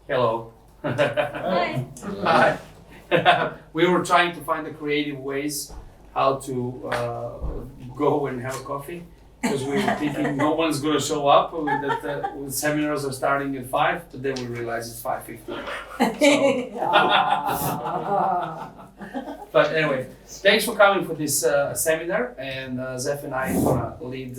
Hello. Hi. Hi. We were trying to find the creative ways how to go and have a coffee because we were thinking no one's going to show up. That seminars are starting at 5, but then we realized it's 5:15. But anyway, thanks for coming for this seminar. And Zef and I are going to lead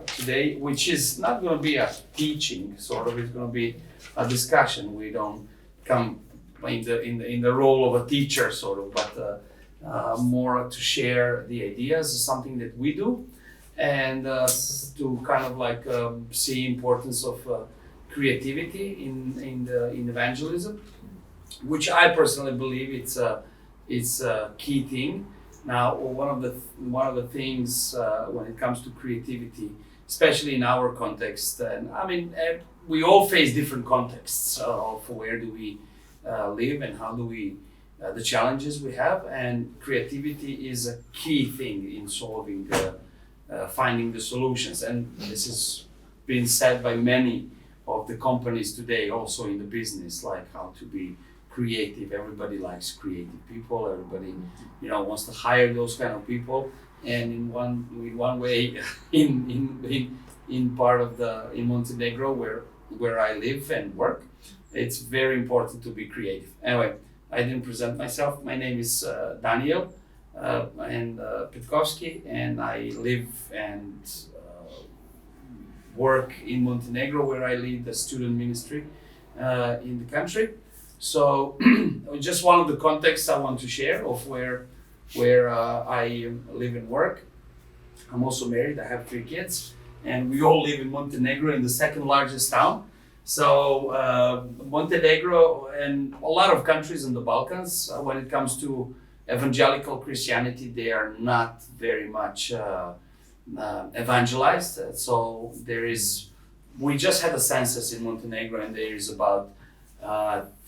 today, which is not going to be a teaching sort of. It's going to be a discussion. We don't come in the role of a teacher sort of, but more to share the ideas is something that we do, and to kind of like see importance of creativity in evangelism, which I personally believe it's a key thing. Now, one of the things when it comes to creativity, especially in our context, and I mean, we all face different contexts of where do we live and how do we the challenges we have, and creativity is a key thing in solving finding the solutions. And this has been said by many of the companies today, also in the business, like how to be creative. Everybody likes creative people. Everybody, wants to hire those kind of people. And in one way, in part of in Montenegro, where I live and work, it's very important to be creative. Anyway, I didn't present myself. My name is Daniel and Petkovski, and I live and work in Montenegro, where I lead the student ministry in the country. So just one of the contexts I want to share of where I live and work. I'm also married. I have 3 kids, and we all live in Montenegro, in the second largest town. So Montenegro and a lot of countries in the Balkans, when it comes to evangelical Christianity, they are not very much evangelized. So we just had a census in Montenegro, and there is about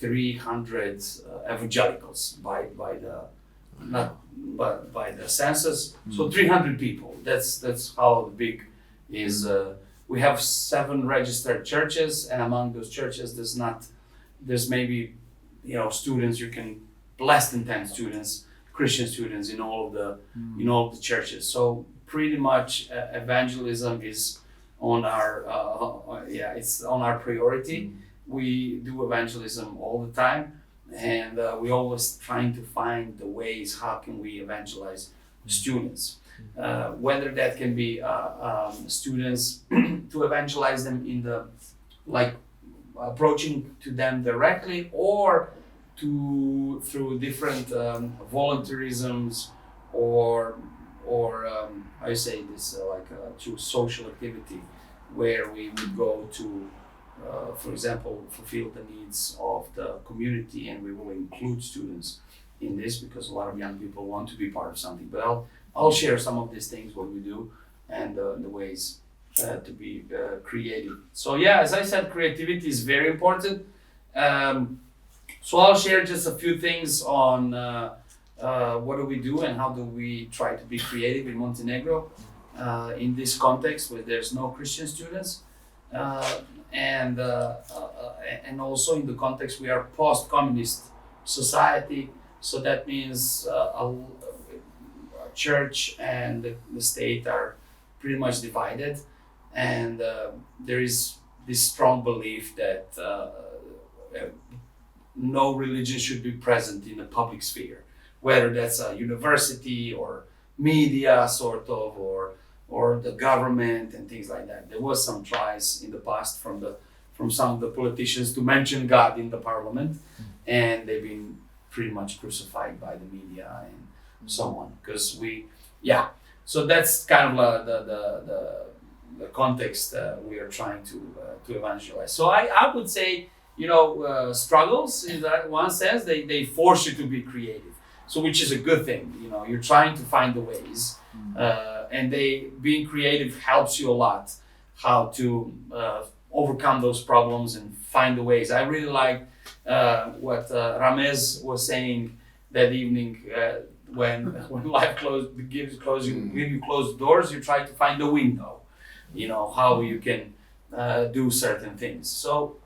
300 evangelicals by the census. So 300 people. That's how big is. We have 7 registered churches, and among those churches, there's maybe students. You can less than 10 students, Christian students in all of the churches. So pretty much evangelism is on our it's on our priority. We do evangelism all the time, and we always trying to find the ways how can we evangelize students. Whether that can be students to evangelize them in the approaching to them directly, or through different volunteerisms, or I say this through social activity, where we would go to for example, fulfill the needs of the community, and we will include students in this because a lot of young people want to be part of something. But I'll share some of these things, what we do, and the ways to be creative. So yeah, as I said, creativity is very important. So I'll share just a few things on what do we do and how do we try to be creative in Montenegro in this context where there's no Christian students. And also in the context we are post-communist society, so that means a church and the state are pretty much divided, and there is this strong belief that no religion should be present in the public sphere, whether that's a university or media sort of, or the government and things like that. There was some tries in the past from some of the politicians to mention God in the parliament, and they've been pretty much crucified by the media and so on. Because so that's kind of the context we are trying to evangelize. So I would say, struggles in that one sense, they force you to be creative. So which is a good thing, you're trying to find the ways. And being creative helps you a lot how to overcome those problems and find the ways. I really like what Ramez was saying that evening when life gives you closed doors. You try to find a window, how you can do certain things. So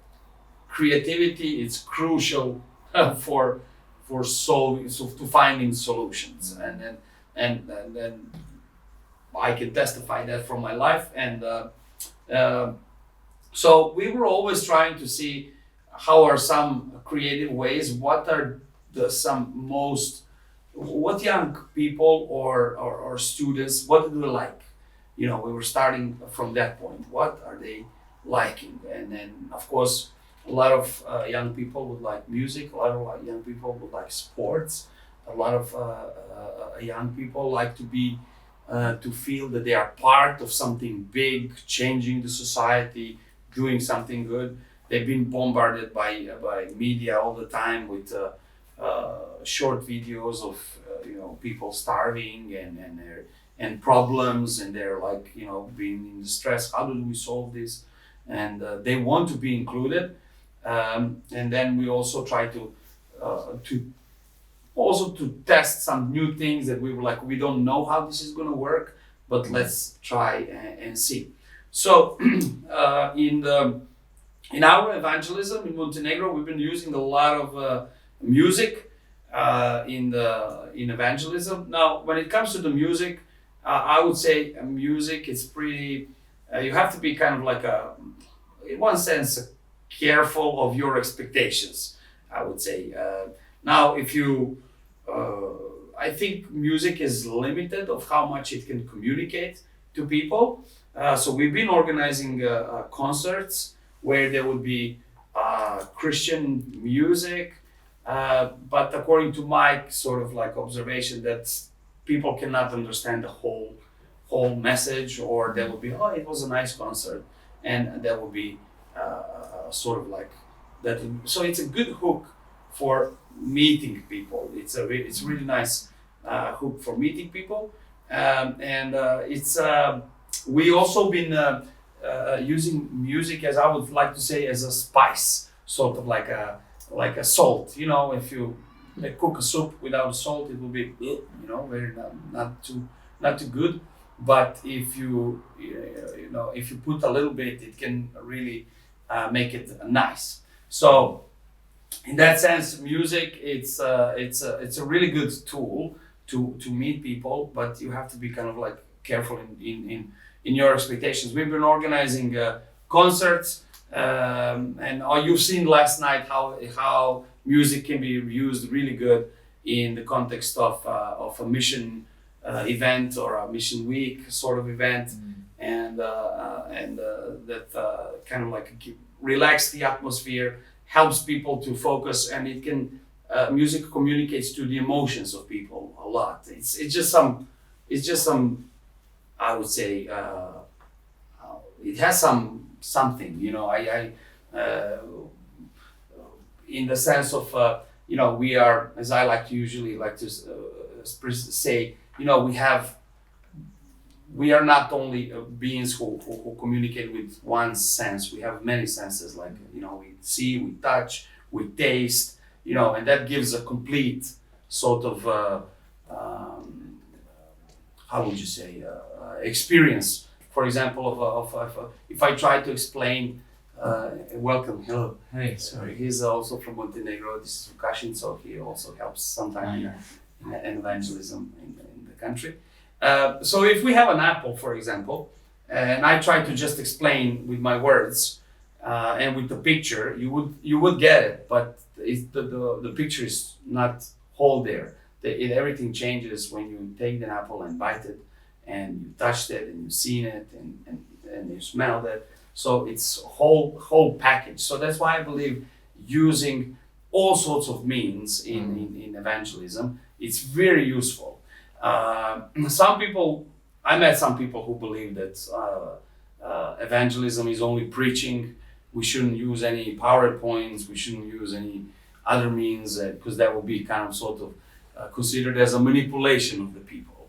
creativity is crucial for solving, so to finding solutions, and then I can testify that from my life, and so we were always trying to see how are some creative ways, what are what young people or students, what do they like? We were starting from that point. What are they liking? And then, of course, a lot of young people would like music. A lot of young people would like sports. A lot of young people like to feel that they are part of something big, changing the society, doing something good. They've been bombarded by media all the time with short videos of people starving and problems, and they're like being in distress. How do we solve this? And they want to be included. And then we also try to test some new things that we were like, we don't know how this is going to work, but let's try and see. So in our evangelism in Montenegro, we've been using a lot of music in evangelism. Now, when it comes to the music, I would say music is pretty. You have to be kind of like in one sense, careful of your expectations. I would say. Now, if you, I think music is limited of how much it can communicate to people. So we've been organizing concerts where there would be Christian music, but according to my sort of like observation, that people cannot understand the whole message, or there will be, it was a nice concert, and there will be sort of like that. So it's a good hook for meeting people. It's really nice hook for meeting people, and it's we also been using music, as I would like to say, as a spice, sort of like a salt. If you cook a soup without salt, it will be very not too good. But if you put a little bit, it can really make it nice. So in that sense, music it's a really good tool to meet people, but you have to be kind of like careful in your expectations. We've been organizing concerts, and you've seen last night how music can be used really good in the context of a mission event or a mission week sort of event, and that kind of like relax the atmosphere, helps people to focus, and it can music communicates to the emotions of people a lot. It's just some I would say it has something, I in the sense of we are, as I usually like to say, we are not only beings who communicate with one sense. We have many senses, like we see, we touch, we taste, and that gives a complete sort of how would you say experience. For example, of if I try to explain, welcome, hello, hey, sorry, he's also from Montenegro. This is Vukašin, so he also helps sometimes in evangelism in the country. So if we have an apple, for example, and I try to just explain with my words and with the picture, you would get it, but the picture is not whole there. Everything changes when you take the apple and bite it, and you touched it, and you've seen it, and you smelled it. So it's whole package. So that's why I believe using all sorts of means in evangelism, it's very useful. I met some people who believe that evangelism is only preaching. We shouldn't use any PowerPoints. We shouldn't use any other means, because that will be kind of sort of considered as a manipulation of the people.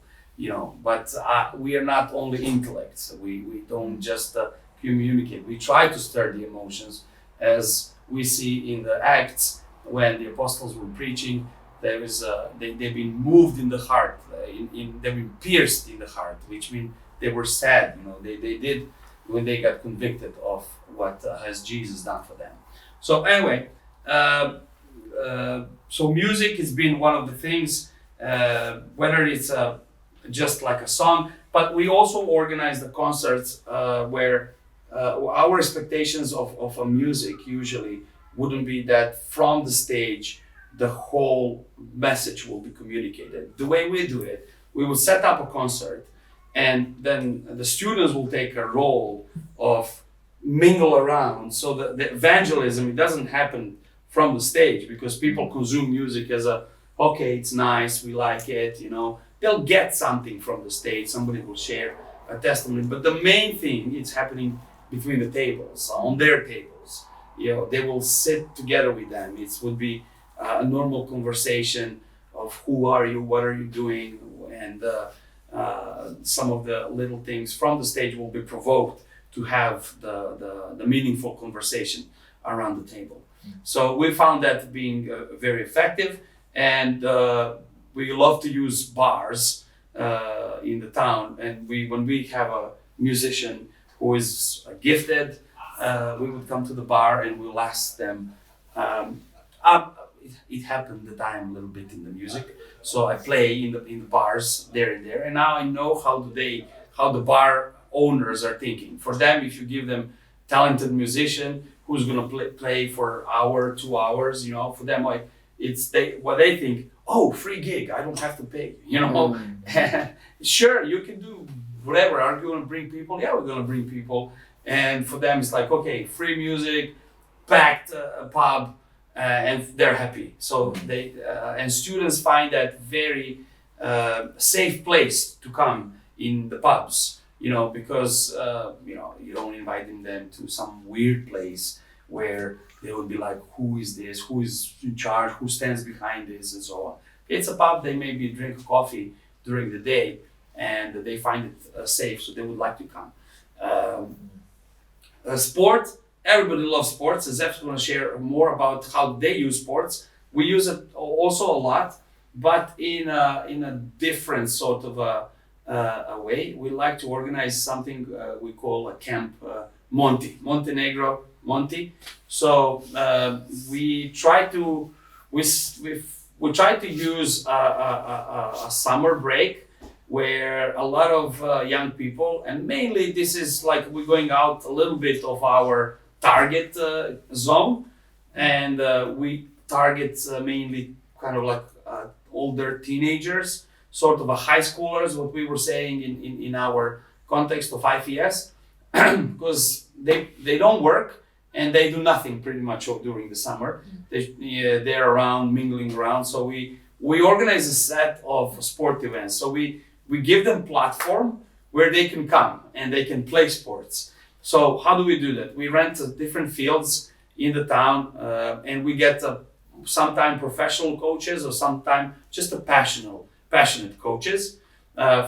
But we are not only intellects. We don't just communicate. We try to stir the emotions, as we see in the Acts when the apostles were preaching. There is they've been moved in the heart, they've been pierced in the heart, which means they were sad. They did when they got convicted of what has Jesus done for them. So anyway, so music has been one of the things, whether it's just like a song, but we also organize the concerts where our expectations of a music usually wouldn't be that from the stage the whole message will be communicated. The way we do it, we will set up a concert, and then the students will take a role of mingle around. So the evangelism, it doesn't happen from the stage, because people consume music as okay, it's nice, we like it, they'll get something from the stage, somebody will share a testimony, but the main thing is happening between the tables, on their tables. They will sit together with them. It would be a normal conversation of who are you, what are you doing, and some of the little things from the stage will be provoked to have the meaningful conversation around the table. So we found that being very effective, and we love to use bars in the town. And when we have a musician who is gifted, we would come to the bar and we'll ask them. It happened that I am a little bit in the music, so I play in the bars there and there. And now I know how the bar owners are thinking. For them, if you give them talented musician who's gonna play for an hour, 2 hours, for them, like what they think. Oh, free gig, I don't have to pay. Sure, you can do whatever. Are you gonna bring people? Yeah, we're gonna bring people. And for them, it's like, okay, free music, packed pub, and they're happy. So they and students find that very safe place to come in the pubs. Because you don't invite them to some weird place where they would be like, who is this? Who is in charge? Who stands behind this? And so on. It's a pub. They maybe drink coffee during the day, and they find it safe, so they would like to come. Sport. Everybody loves sports. Zef's going to share more about how they use sports. We use it also a lot, but in a different sort of a way. We like to organize something we call a camp Montenegro Monty. So we try to use a summer break where a lot of young people, and mainly this is like we're going out a little bit of our target zone, and we target mainly kind of like older teenagers, sort of a high schoolers, what we were saying in our context of IFES, because they don't work and they do nothing pretty much during the summer. They're around, mingling around. So we organize a set of sport events. So we give them platform where they can come and they can play sports. So how do we do that? We rent different fields in the town, and we get sometimes professional coaches or sometimes just passionate coaches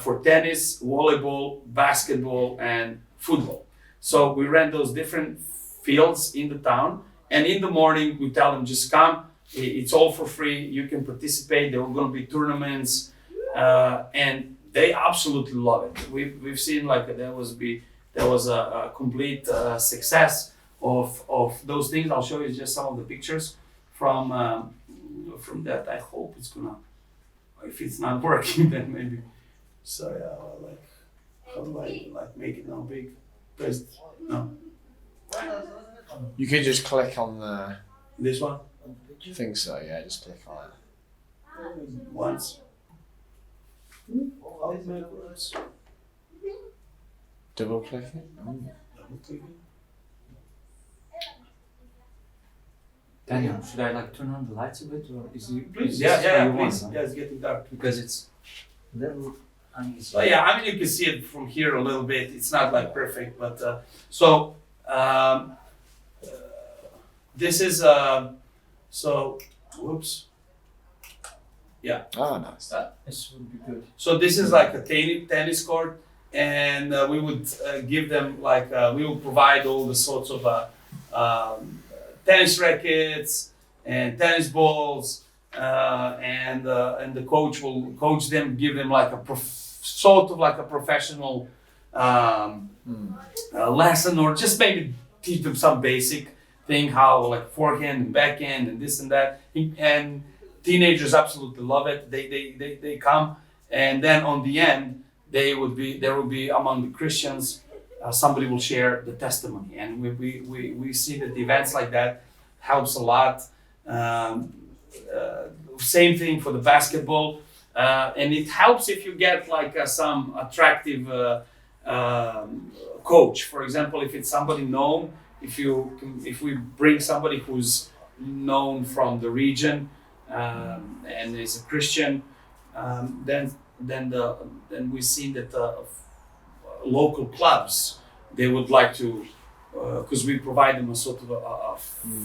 for tennis, volleyball, basketball, and football. So we rent those different fields in the town, and in the morning we tell them just come. It's all for free. You can participate. There are going to be tournaments, and they absolutely love it. We've seen like there was a complete success of those things. I'll show you just some of the pictures from that. I hope it's gonna. If it's not working, then maybe. So how do I make it now big? Press no. You can just click on the. This one. I think so. Yeah, just click on it. Once. Double click it. Double click it. Daniel, should I turn on the lights a bit, or is it? Please, is yeah, this what you please. want? Yeah, it's getting dark. Because it's little uneasy. So yeah, you can see it from here a little bit. It's not like perfect, but this is whoops. Yeah. Oh, nice. This would be good. So this is like a tennis court, and we would give them we will provide all the sorts of tennis rackets and tennis balls, and the coach will coach them, give them like a professional lesson, or just maybe teach them some basic thing, how like forehand and backhand and this and that. And teenagers absolutely love it. They come, and then on the end, there will be among the Christians, somebody will share the testimony, and we see that events like that helps a lot. Same thing for the basketball, and it helps if you get like some attractive coach. For example, if it's somebody known, if we bring somebody who's known from the region and is a Christian, then we see that local clubs, they would like to, because we provide them a sort of a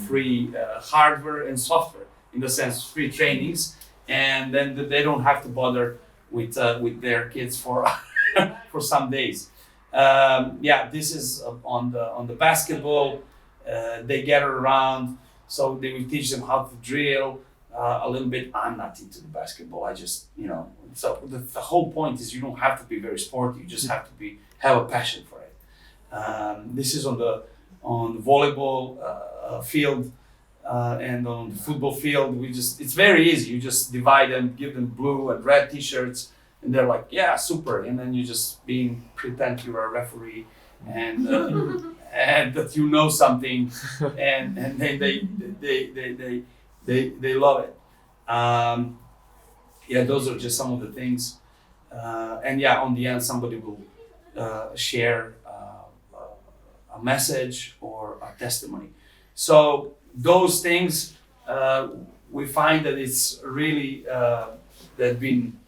free hardware and software, in the sense free trainings, and then they don't have to bother with their kids for for some days. This is on the basketball. They gather around, so they will teach them how to drill a little bit. I'm not into the basketball. I just, so the whole point is you don't have to be very sporty. You just have to have a passion for it. This is on the volleyball field and on the football field. It's very easy. You just divide them, give them blue and red t-shirts, and they're like, yeah, super. And then you just pretend you're a referee and and that you know something, and they love it. Those are just some of the things. On the end, somebody will share a message or a testimony. So those things, we find that it's really that being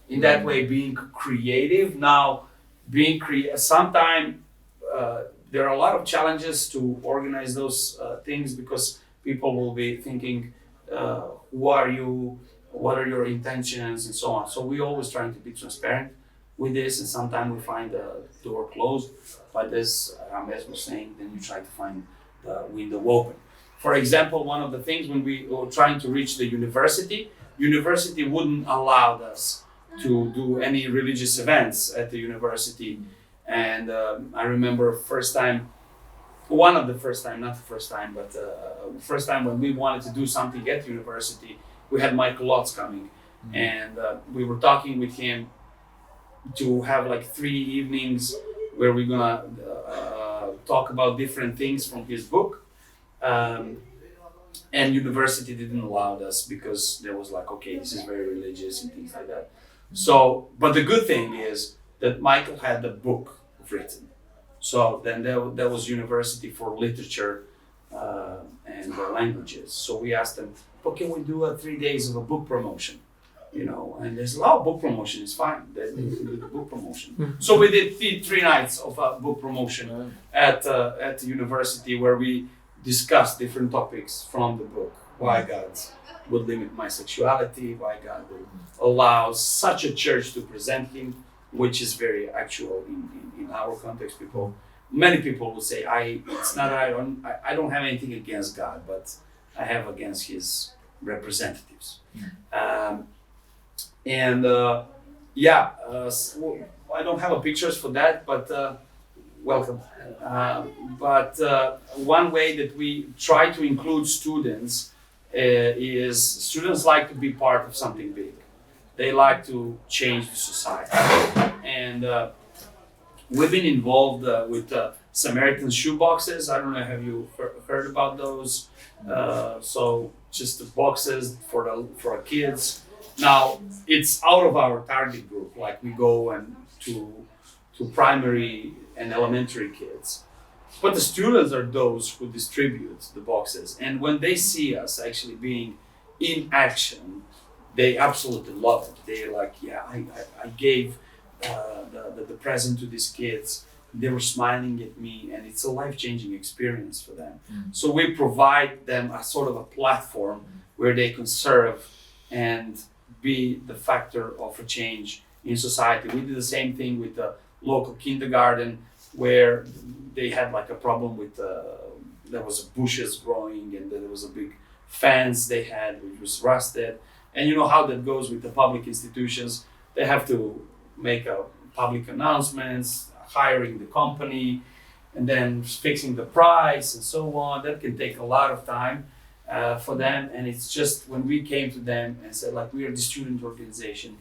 in that way being creative. Now, sometimes there are a lot of challenges to organize those things, because people will be thinking, who are you, what are your intentions, and so on. So we always trying to be transparent with this, and sometimes we find the door closed, but as we're saying, then you try to find the window open. For example, one of the things when we were trying to reach the university wouldn't allow us to do any religious events at the university. And I remember first time when we wanted to do something at university, we had Michael Lotz coming, and we were talking with him to have like 3 evenings where we're gonna talk about different things from his book. And university didn't allow us, because there was like, okay, this is very religious and things like that. So, but the good thing is that Michael had the book written. So then there was University for Literature and languages. So we asked them, but can we do 3 days of a book promotion? And they said, book promotion is fine. They can do the book promotion. So we did 3 nights of a book promotion at the university, where we discussed different topics from the book. Why God would limit my sexuality, why God would allow such a church to present him, which is very actual in our context. Many people will say, I don't have anything against God, but I have against his representatives. I don't have pictures for that, but welcome. One way that we try to include students is students like to be part of something big. They like to change the society. And we've been involved with Samaritan shoe boxes. I don't know, have you heard about those? So just the boxes for our kids. Now, it's out of our target group. Like we go and to primary and elementary kids. But the students are those who distribute the boxes. And when they see us actually being in action, they absolutely love it. They're like, I gave the present to these kids. They were smiling at me, and it's a life-changing experience for them. So we provide them a sort of a platform where they can serve and be the factor of a change in society. We did the same thing with the local kindergarten, where they had like a problem with there was bushes growing, and there was a big fence they had which was rusted. And you know how that goes with the public institutions. They have to make public announcements, hiring the company, and then fixing the price and so on. That can take a lot of time for them. And it's just when we came to them and said, like, we are the student organization,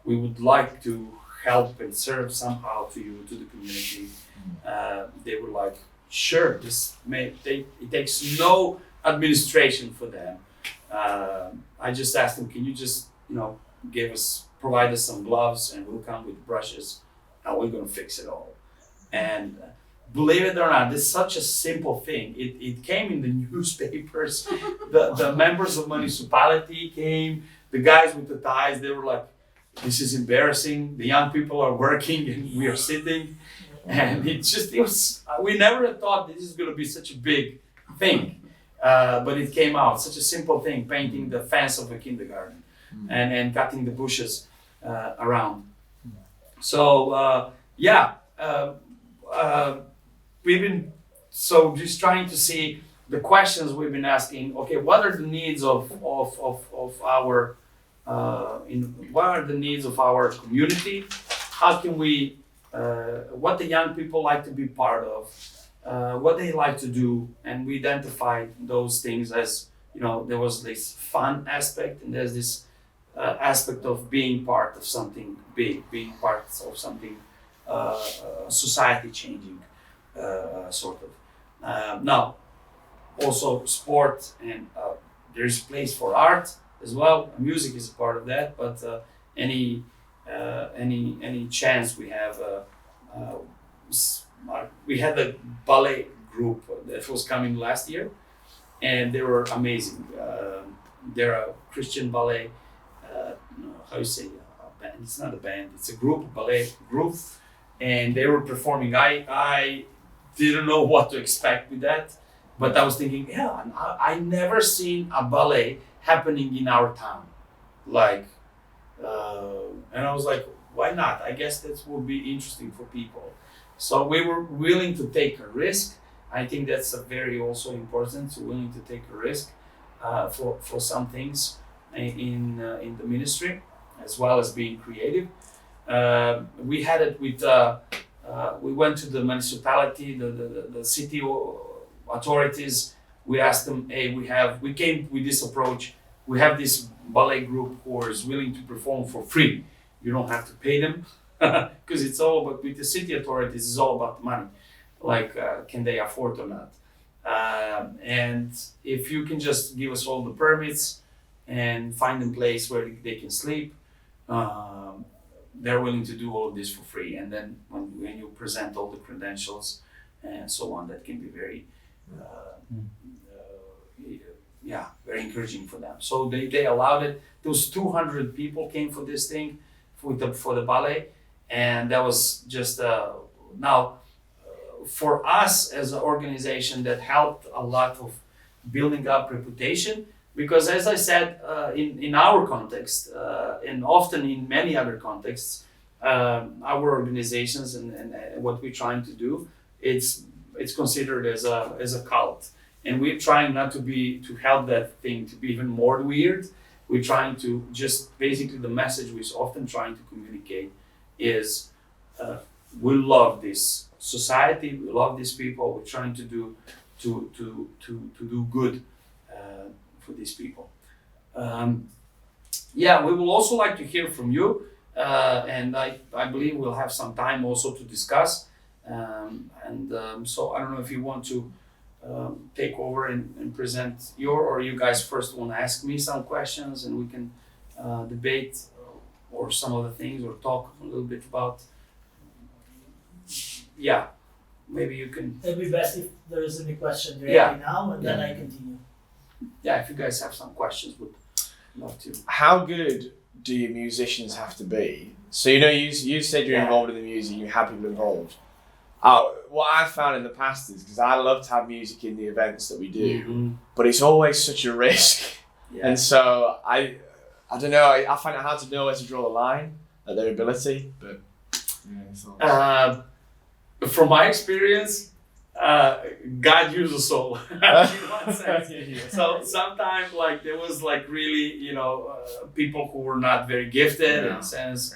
we would like to help and serve somehow to you, to the community. They were like, sure, it takes no administration for them. I just asked them, can you just, provide us some gloves and we'll come with brushes and we're gonna fix it all. And believe it or not, this is such a simple thing. It came in the newspapers. The members of municipality came, the guys with the ties, they were like, this is embarrassing. The young people are working and we are sitting. And we never thought this is gonna be such a big thing. But it came out, such a simple thing, painting the fence of a kindergarten and cutting the bushes around. So we've been just trying to see the questions we've been asking. Okay, what are the needs of our what are the needs of our community? How can we what the young people like to be part of, what they like to do, and we identified those things as, there was this fun aspect and there's this aspect of being part of something big, being part of something society changing, sort of. Now, also sport, and there's a place for art as well. Music is a part of that, but any chance we have, we had a ballet group that was coming last year, and they were amazing. They're a Christian ballet. How you say? A band. It's not a band. It's a group, ballet group, and they were performing. I didn't know what to expect with that, but I was thinking, I never seen a ballet happening in our town, and I was like, why not? I guess that would be interesting for people. So we were willing to take a risk. I think that's very also important, so willing to take a risk for some things in the ministry, as well as being creative. We had it with, we went to the municipality, the city authorities. We asked them, hey, we came with this approach. We have this ballet group who is willing to perform for free. You don't have to pay them, because it's all about, with the city authorities, it's all about money. Like, can they afford or not? And if you can just give us all the permits and find a place where they can sleep, they're willing to do all of this for free. And then when you present all the credentials and so on, that can be very, very encouraging for them. So they allowed it. Those 200 people came for this thing, for the ballet, and that was just now for us as an organization, that helped a lot of building up reputation, because as I said, in our context, and often in many other contexts, our organizations and what we're trying to do, it's considered as a cult, and we're trying not to help that thing to be even more weird. We're trying to just, basically the message we're often trying to communicate is, we love this society, we love these people, we're trying to do good for these people. We will also like to hear from you, and I believe we'll have some time also to discuss. So I don't know if you want to take over and present or you guys first want to ask me some questions and we can debate or some other things, or talk a little bit about. Maybe you can. It'd be best if there is any question right now, and then I continue. If you guys have some questions, would love to. How good do your musicians have to be? So you said you're involved in the music, you have people involved. What I've found in the past is, because I love to have music in the events that we do, but it's always such a risk. And so I don't know, I find it hard to know where to draw the line at their ability, but from my experience, God uses soul. In one sense. So sometimes there was really, people who were not very gifted in a sense.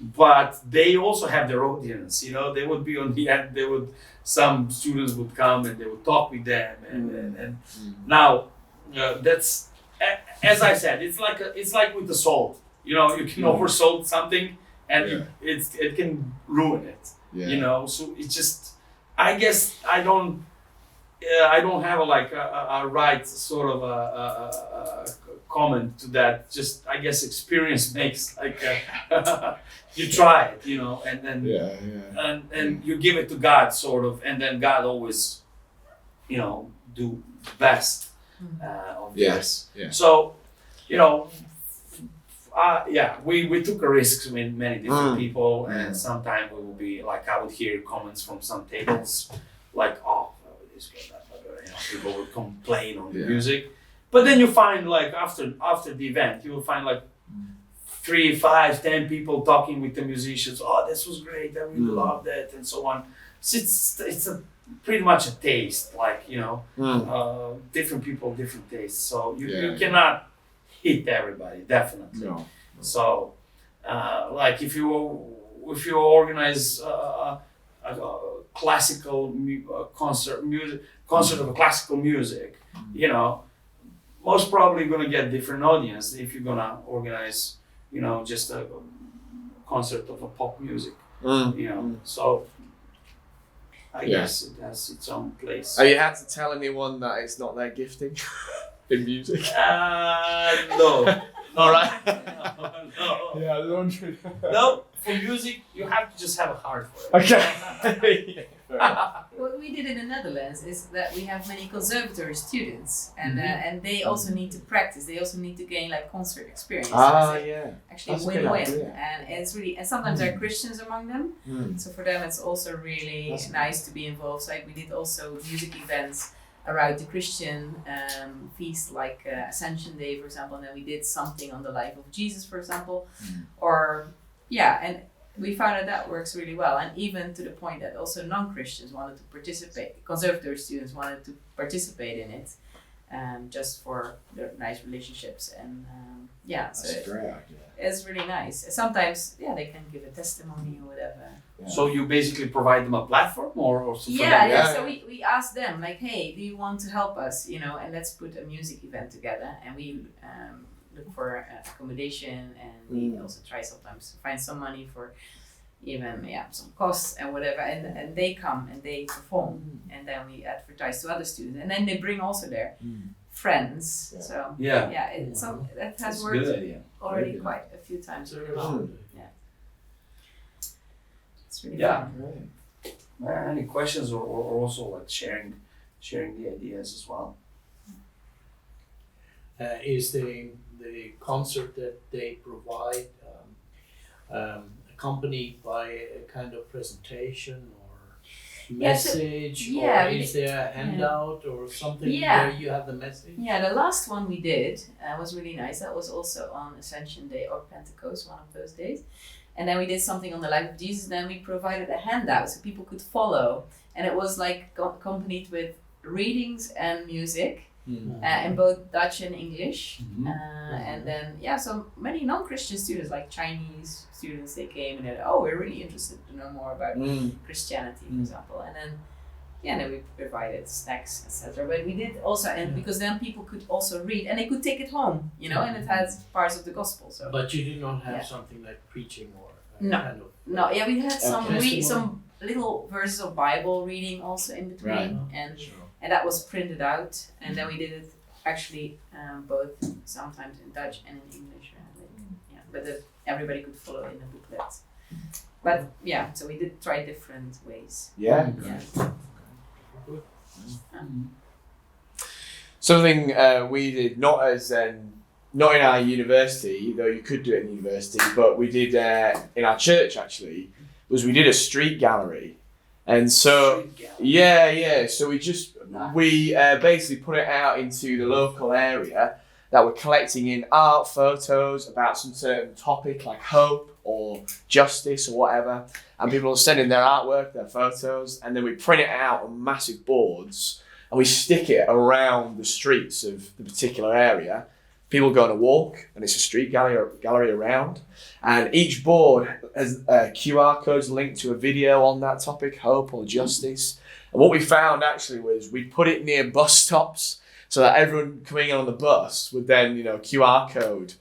but they also have their audience. You know, they would be on the end. Some students would come and they would talk with them, and now that's as I said, it's like with the salt. You know, you can oversalt something, and it can ruin it. Yeah. You know, so it's just, I guess I don't have a right sort of a comment to that. Just I guess experience makes you try it, you know, and then and you give it to God sort of, and then God always, you know, do best of this. Yeah. So, you know. We took a risk with many different people, and sometimes we will be like, I would hear comments from some tables, like, oh, this guy, that, you know, people would complain on the music, but then you find like after the event, you will find like 3, 5, 10 people talking with the musicians. Oh, this was great! I really loved it, and so on. So it's pretty much a taste, like, you know, different people, different tastes. So you cannot hit everybody, definitely. No. So, like if you organize a classical concert of classical music, you know, most probably gonna get different audience if you're gonna organize, you know, just a concert of a pop music, you know. So, I guess it has its own place. Have you had to tell anyone that it's not their gifting in music? No. All right. No. Yeah, I was wondering. No, for music, you have to just have a heart for it. Okay. What we did in the Netherlands is that we have many conservatory students, and they also need to practice. They also need to gain like concert experience. Yeah. Actually, That's a good win-win, idea. and it's really. And sometimes there are Christians among them, so for them it's also really nice to be involved. So, like we did also music events around the Christian feast, like Ascension Day, for example, and then we did something on the life of Jesus, for example, and we found that works really well, and even to the point that also non-Christians wanted to participate, conservatory students wanted to participate in it, just for their nice relationships, and That's a great idea. it's really nice. Sometimes, they can give a testimony or whatever. Yeah. So you basically provide them a platform, or so for Yeah, them? So we asked them like, hey, do you want to help us? You know, and let's put a music event together, and we look for accommodation, and we also try sometimes to find some money for even some costs and whatever, and they come and they perform, and then we advertise to other students, and then they bring also their friends. Yeah. So that has That's a worked good idea. already quite a few times really well. It's really fun. Any questions, or also like sharing the ideas as well? Is the concert that they provide accompanied by a kind of presentation or message, or is there a handout or something where you have the message? Yeah, the last one we did was really nice. That was also on Ascension Day or Pentecost, one of those days. And then we did something on the life of Jesus. Then we provided a handout so people could follow, and it was like accompanied with readings and music. In both Dutch and English, and then so many non-Christian students, like Chinese students, they came and they're we're really interested to know more about Christianity, for example, and then we provided snacks, etc. But we did also, and because then people could also read and they could take it home, you know, and it has parts of the gospel. So, but you did not have something like preaching or kind of. No, we had testimony. some little verses of Bible reading also in between, and that was printed out, and then we did it actually both sometimes in Dutch and in English. But everybody could follow in the booklet. But so we did try different ways. Yeah. Something we did not in our university, though you could do it in university, but we did in our church actually, was we did a street gallery. And so, so we basically put it out into the local area that we're collecting in art, photos about some certain topic like hope or justice or whatever. And people will send in their artwork, their photos, and then we print it out on massive boards and we stick it around the streets of the particular area people go on a walk, and it's a street gallery around. And each board has QR codes linked to a video on that topic, hope or justice. And what we found actually was we put it near bus stops so that everyone coming on the bus would then, QR code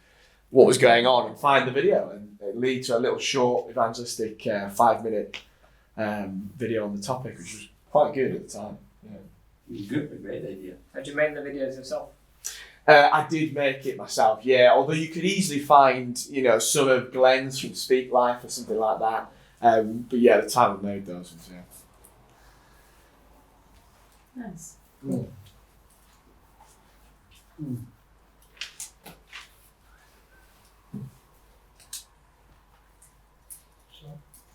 what was going on and find the video, and it lead to a little short evangelistic 5-minute video on the topic, which was quite good at the time. Yeah. Good, a great idea. Had you made the videos yourself? I did make it myself, yeah. Although you could easily find, some of Glenn's from Speak Life or something like that. But yeah, at the time I made those ones, yeah. Nice. Mm.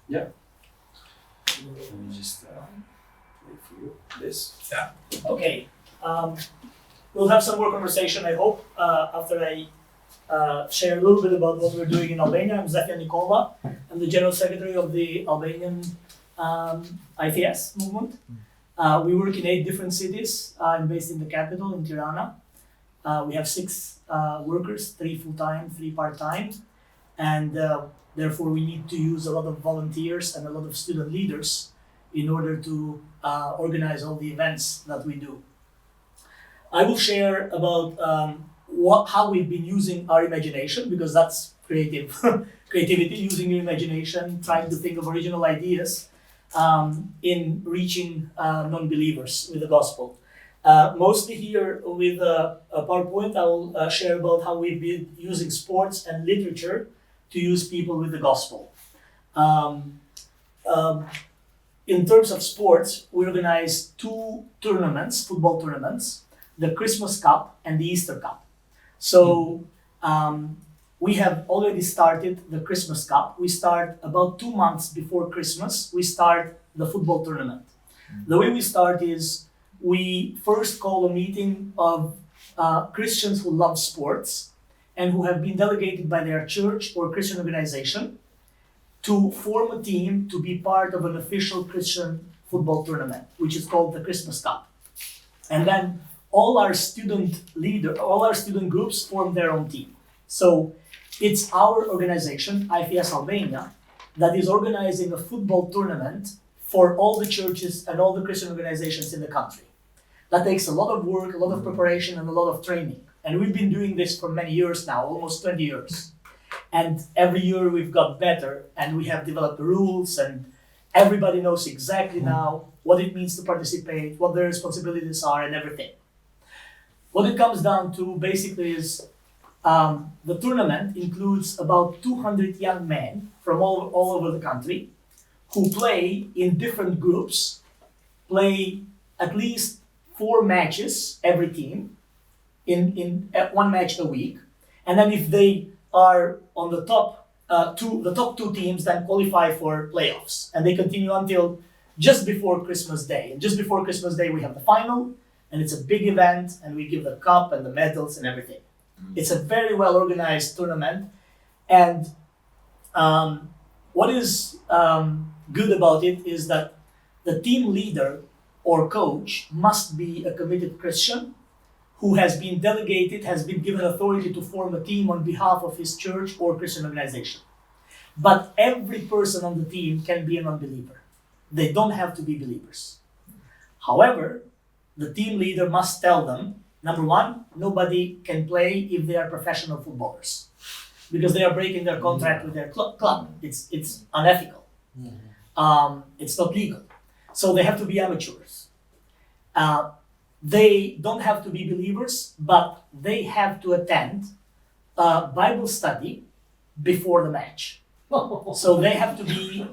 Yeah. Let me just wait for you. This. Okay. We'll have some more conversation, I hope, after I share a little bit about what we're doing in Albania. I'm Zefjan Nikola. I'm the General Secretary of the Albanian ITS movement. We work in 8 different cities. I'm based in the capital, in Tirana. We have 6 workers, 3 full-time, 3 part-time. And therefore, we need to use a lot of volunteers and a lot of student leaders in order to organize all the events that we do. I will share about how we've been using our imagination, because that's creativity, using your imagination, trying to think of original ideas in reaching non-believers with the gospel. Mostly here with a PowerPoint, I will share about how we've been using sports and literature to use people with the gospel. In terms of sports, we organize 2 tournaments, football tournaments, the Christmas Cup and the Easter Cup. So we have already started the Christmas Cup. We start about 2 months before Christmas, we start the football tournament. The way we start is we first call a meeting of Christians who love sports and who have been delegated by their church or Christian organization to form a team to be part of an official Christian football tournament, which is called the Christmas Cup. And then all our student groups form their own team. So it's our organization, IFS Albania, that is organizing a football tournament for all the churches and all the Christian organizations in the country. That takes a lot of work, a lot of preparation, and a lot of training. And we've been doing this for many years now, almost 20 years. And every year we've got better, and we have developed the rules, and everybody knows exactly now what it means to participate, what their responsibilities are, and everything. What it comes down to basically is the tournament includes about 200 young men from all over the country who play in different groups, play at least 4 matches every team, in 1 match a week. And then if they are on the top 2 teams then qualify for playoffs. And they continue until just before Christmas Day. And just before Christmas Day we have the final, and it's a big event, and we give the cup and the medals and everything. It's a very well organized tournament. And what is good about it is that the team leader or coach must be a committed Christian who has been delegated, has been given authority to form a team on behalf of his church or Christian organization. But every person on the team can be an unbeliever. They don't have to be believers. However, the team leader must tell them, number 1, nobody can play if they are professional footballers, because they are breaking their contract with their club. It's unethical. It's not legal. So they have to be amateurs. They don't have to be believers, but they have to attend a Bible study before the match. So they have to be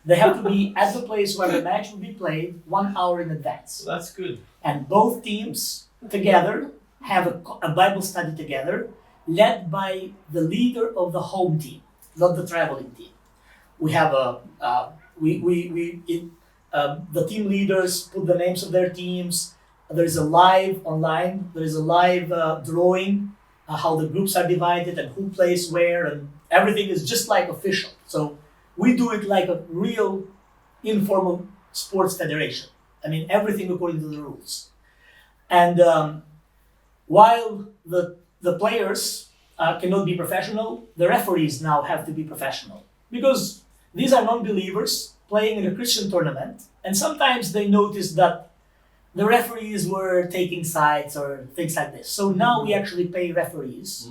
at the place where the match will be played 1 hour in advance. That's good. And both teams together have a Bible study together, led by the leader of the home team, not the traveling team. We have the team leaders put the names of their teams. There is a live online. There is a live drawing, how the groups are divided and who plays where, and everything is just like official. So we do it like a real informal sports federation. I mean, everything according to the rules. And while the the players cannot be professional, the referees now have to be professional. Because these are non-believers playing in a Christian tournament, and sometimes they notice that the referees were taking sides or things like this. So now we actually pay referees,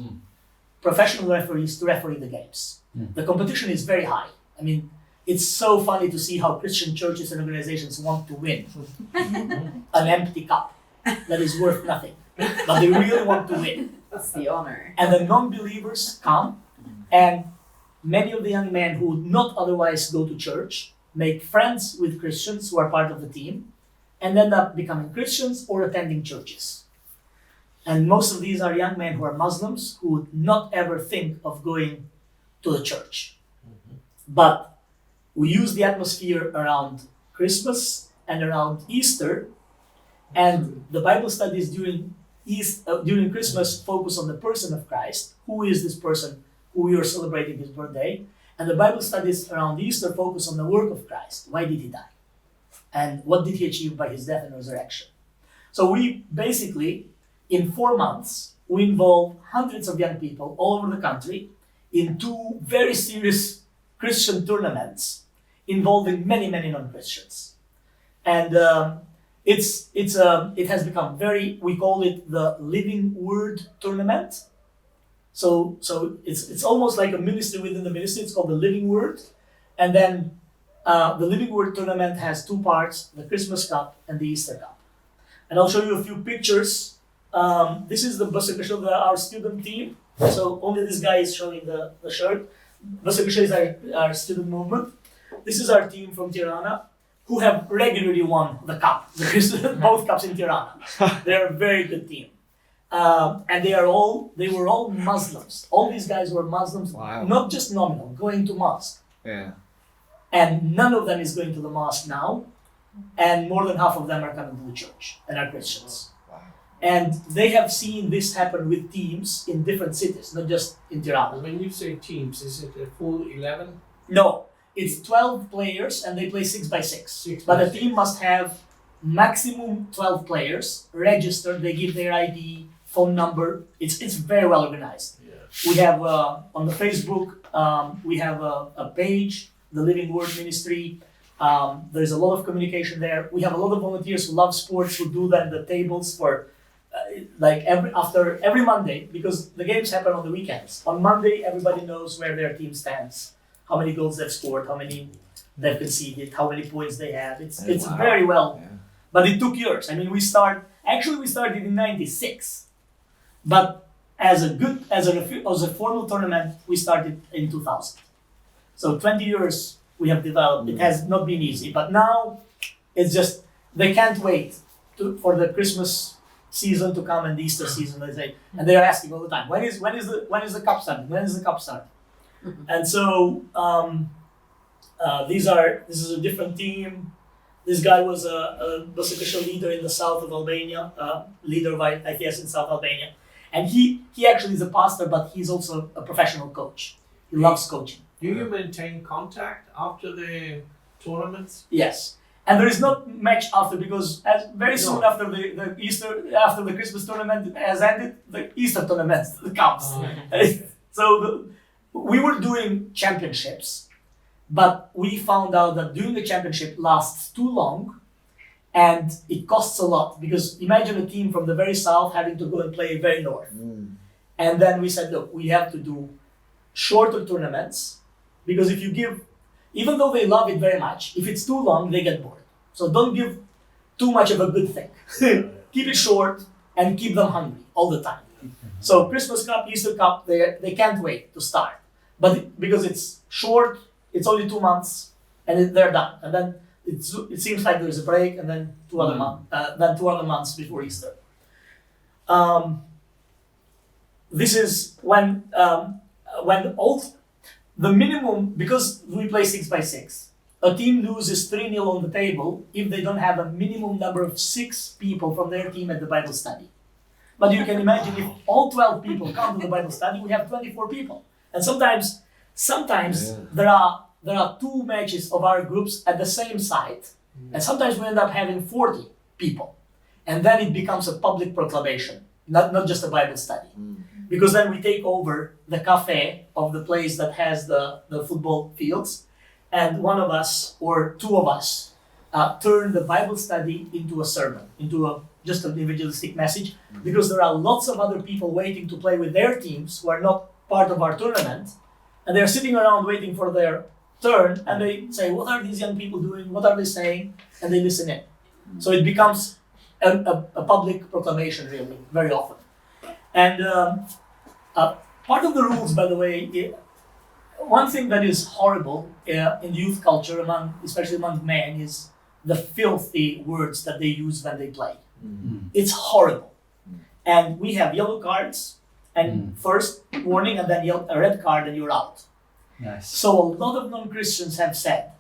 professional referees, to referee the games. The competition is very high. I mean, it's so funny to see how Christian churches and organizations want to win an empty cup that is worth nothing, but they really want to win. That's the honor. And the non-believers come, and many of the young men who would not otherwise go to church make friends with Christians who are part of the team and end up becoming Christians or attending churches. And most of these are young men who are Muslims who would not ever think of going to the church. But we use the atmosphere around Christmas and around Easter, and the Bible studies during Christmas focus on the person of Christ. Who is this person who we are celebrating his birthday? And the Bible studies around Easter focus on the work of Christ. Why did he die? And what did he achieve by his death and resurrection? So we basically, in 4 months, we involve hundreds of young people all over the country in 2 very serious Christian tournaments involving many, many non-Christians. And it has become we call it the Living Word Tournament. So it's almost like a ministry within the ministry. It's called the Living Word. And then the Living Word Tournament has 2 parts, the Christmas Cup and the Easter Cup. And I'll show you a few pictures. This is the Basakasha of our student team. So only this guy is showing the shirt. Basakasha is our student movement. This is our team from Tirana, who have regularly won the cup, both cups in Tirana. They're a very good team. And they were all Muslims. All these guys were Muslims, Wow. not just nominal, going to mosque. Yeah. And none of them is going to the mosque now. And more than half of them are coming to the church and are Christians. Wow. And they have seen this happen with teams in different cities, not just in Tirana. When you say teams, is it a full 11? No, it's 12 players and they play 6x6. 6 But by a team must have maximum 12 players registered. They give their ID, phone number. It's very well organized. Yeah. We have on the Facebook, we have a page, the Living Word Ministry. There's a lot of communication there. We have a lot of volunteers who love sports, who do that at the tables for after every Monday, because the games happen on the weekends. On Monday, everybody knows where their team stands, how many goals they've scored, how many they've conceded, how many points they have. It's Wow. very well, Yeah. but it took years. I mean, we started in '96, but as a formal tournament, we started in 2000. So 20 years we have developed. It has not been easy, but now it's just they can't wait for the Christmas season to come and the Easter season. They say, and they are asking all the time, when is the cup starting? When is the cup starting? And so this is a different team. This guy was a Basakasha leader in the south of Albania, leader of ITS in South Albania, and he actually is a pastor, but he's also a professional coach. He loves coaching. Do you maintain contact after the tournaments? Yes, and there is not match after, because very soon after the Christmas tournament has ended, the Easter tournament comes. So we were doing championships, but we found out that doing the championship lasts too long, and it costs a lot, because imagine a team from the very south having to go and play very north. And then we said, look, we have to do shorter tournaments. Because if you give, even though they love it very much, if it's too long, they get bored. So don't give too much of a good thing. Keep it short and keep them hungry all the time. So Christmas Cup, Easter Cup, they can't wait to start. But because it's short, it's only 2 months, and they're done. And then it seems like there's a break, and then 2 other months before Easter. This is when the minimum, because we play 6x6, a team loses 3-0 on the table if they don't have a minimum number of 6 people from their team at the Bible study. But you can imagine if all 12 people come to the Bible study, we have 24 people. And sometimes there are 2 matches of our groups at the same site, and sometimes we end up having 40 people. And then it becomes a public proclamation, not just a Bible study. because then we take over the cafe of the place that has the football fields, and one of us or two of us turn the Bible study into a sermon, into just an evangelistic message, because there are lots of other people waiting to play with their teams who are not part of our tournament, and they're sitting around waiting for their turn, and they say, what are these young people doing? What are they saying? And they listen in. So it becomes a public proclamation, really, very often. And part of the rules, by the way, one thing that is horrible in youth culture, especially among men, is the filthy words that they use when they play. It's horrible. And we have yellow cards, and first warning, and then a red card, and you're out. Nice. So a lot of non-Christians have said,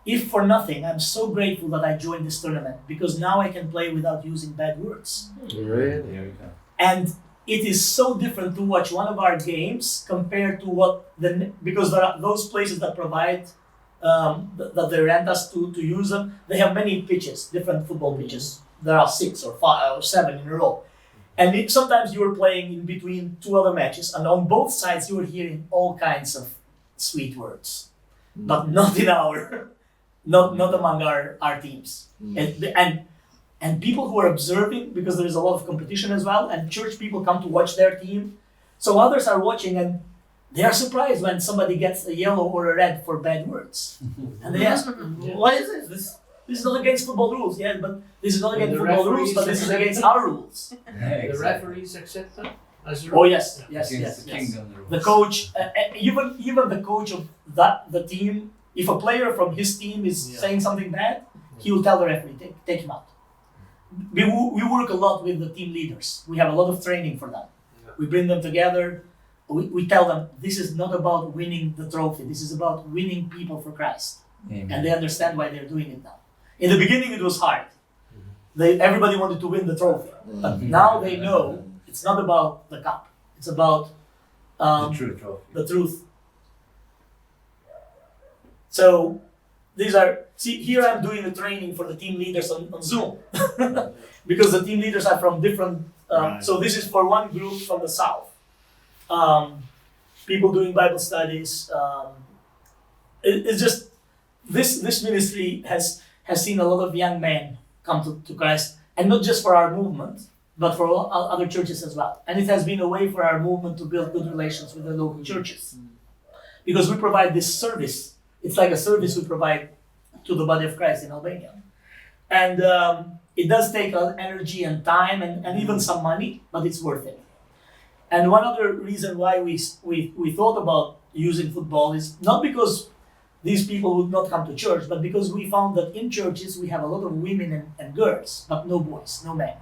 if for nothing, I'm so grateful that I joined this tournament, because now I can play without using bad words. Really? There you go. And it is so different to watch one of our games compared to because there are those places that provide, that they rent us to use them, they have many pitches, different football pitches. There are 6 or 5 or 7 in a row. And sometimes you were playing in between two other matches, and on both sides you were hearing all kinds of sweet words, but not in not among our teams. And people who are observing, because there is a lot of competition as well, and church people come to watch their team. So others are watching, and they are surprised when somebody gets a yellow or a red for bad words. And they ask, why is this? This is not against football rules. Yeah, but this is not against football rules, but this is against our rules. The referees accept that as a Oh rule? yes. The kingdom rules. The coach, even the coach of the team, if a player from his team is saying something bad, he will tell the referee, take him out. We work a lot with the team leaders. We have a lot of training for that. Yeah. We bring them together. We tell them, this is not about winning the trophy. This is about winning people for Christ. Amen. And they understand why they're doing it now. In the beginning, it was hard. Everybody wanted to win the trophy. But now they know it's not about the cup. It's about the true trophy. the truth. So here I'm doing a training for the team leaders on Zoom. Because the team leaders are from different, Right. so this is for one group from the south. People doing Bible studies. It's just, this ministry has seen a lot of young men come to Christ, and not just for our movement, but for all other churches as well. And it has been a way for our movement to build good relations with the local churches. Because we provide this service. It's like a service we provide to the body of Christ in Albania. And it does take energy and time and even some money, but it's worth it. And one other reason why we thought about using football is not because these people would not come to church, but because we found that in churches we have a lot of women and girls, but no boys, no men.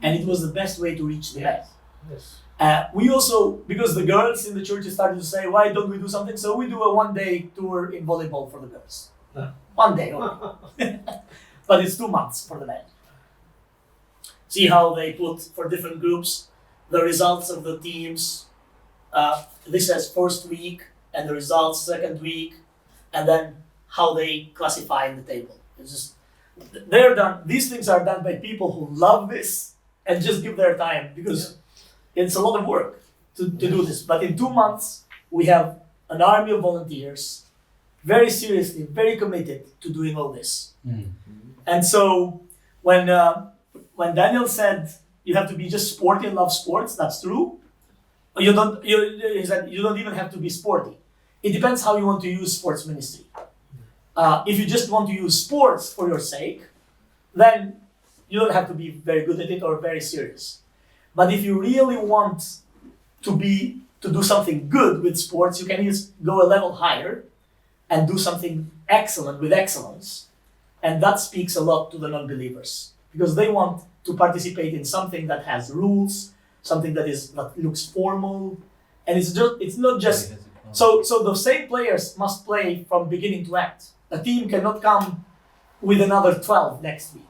And it was the best way to reach the men. Yes. We also, because the girls in the churches started to say, why don't we do something? So we do a one-day tour in volleyball for the girls. One day only. But it's 2 months for the men. See how they put for different groups the results of the teams. This says first week, and the results second week, and then how they classify in the table. It's just, they're done. These things are done by people who love this and just give their time, because it's a lot of work to do this. But in 2 months, we have an army of volunteers, very seriously, very committed to doing all this. And so when Daniel said you have to be just sporty and love sports, that's true. He said you don't even have to be sporty. It depends how you want to use sports ministry. If you just want to use sports for your sake, then you don't have to be very good at it or very serious. But if you really want to do something good with sports, you can just go a level higher and do something excellent with excellence. And that speaks a lot to the non-believers, because they want to participate in something that has rules, something that looks formal, and it's not just so the same players must play from beginning to end. A team cannot come with another 12 next week.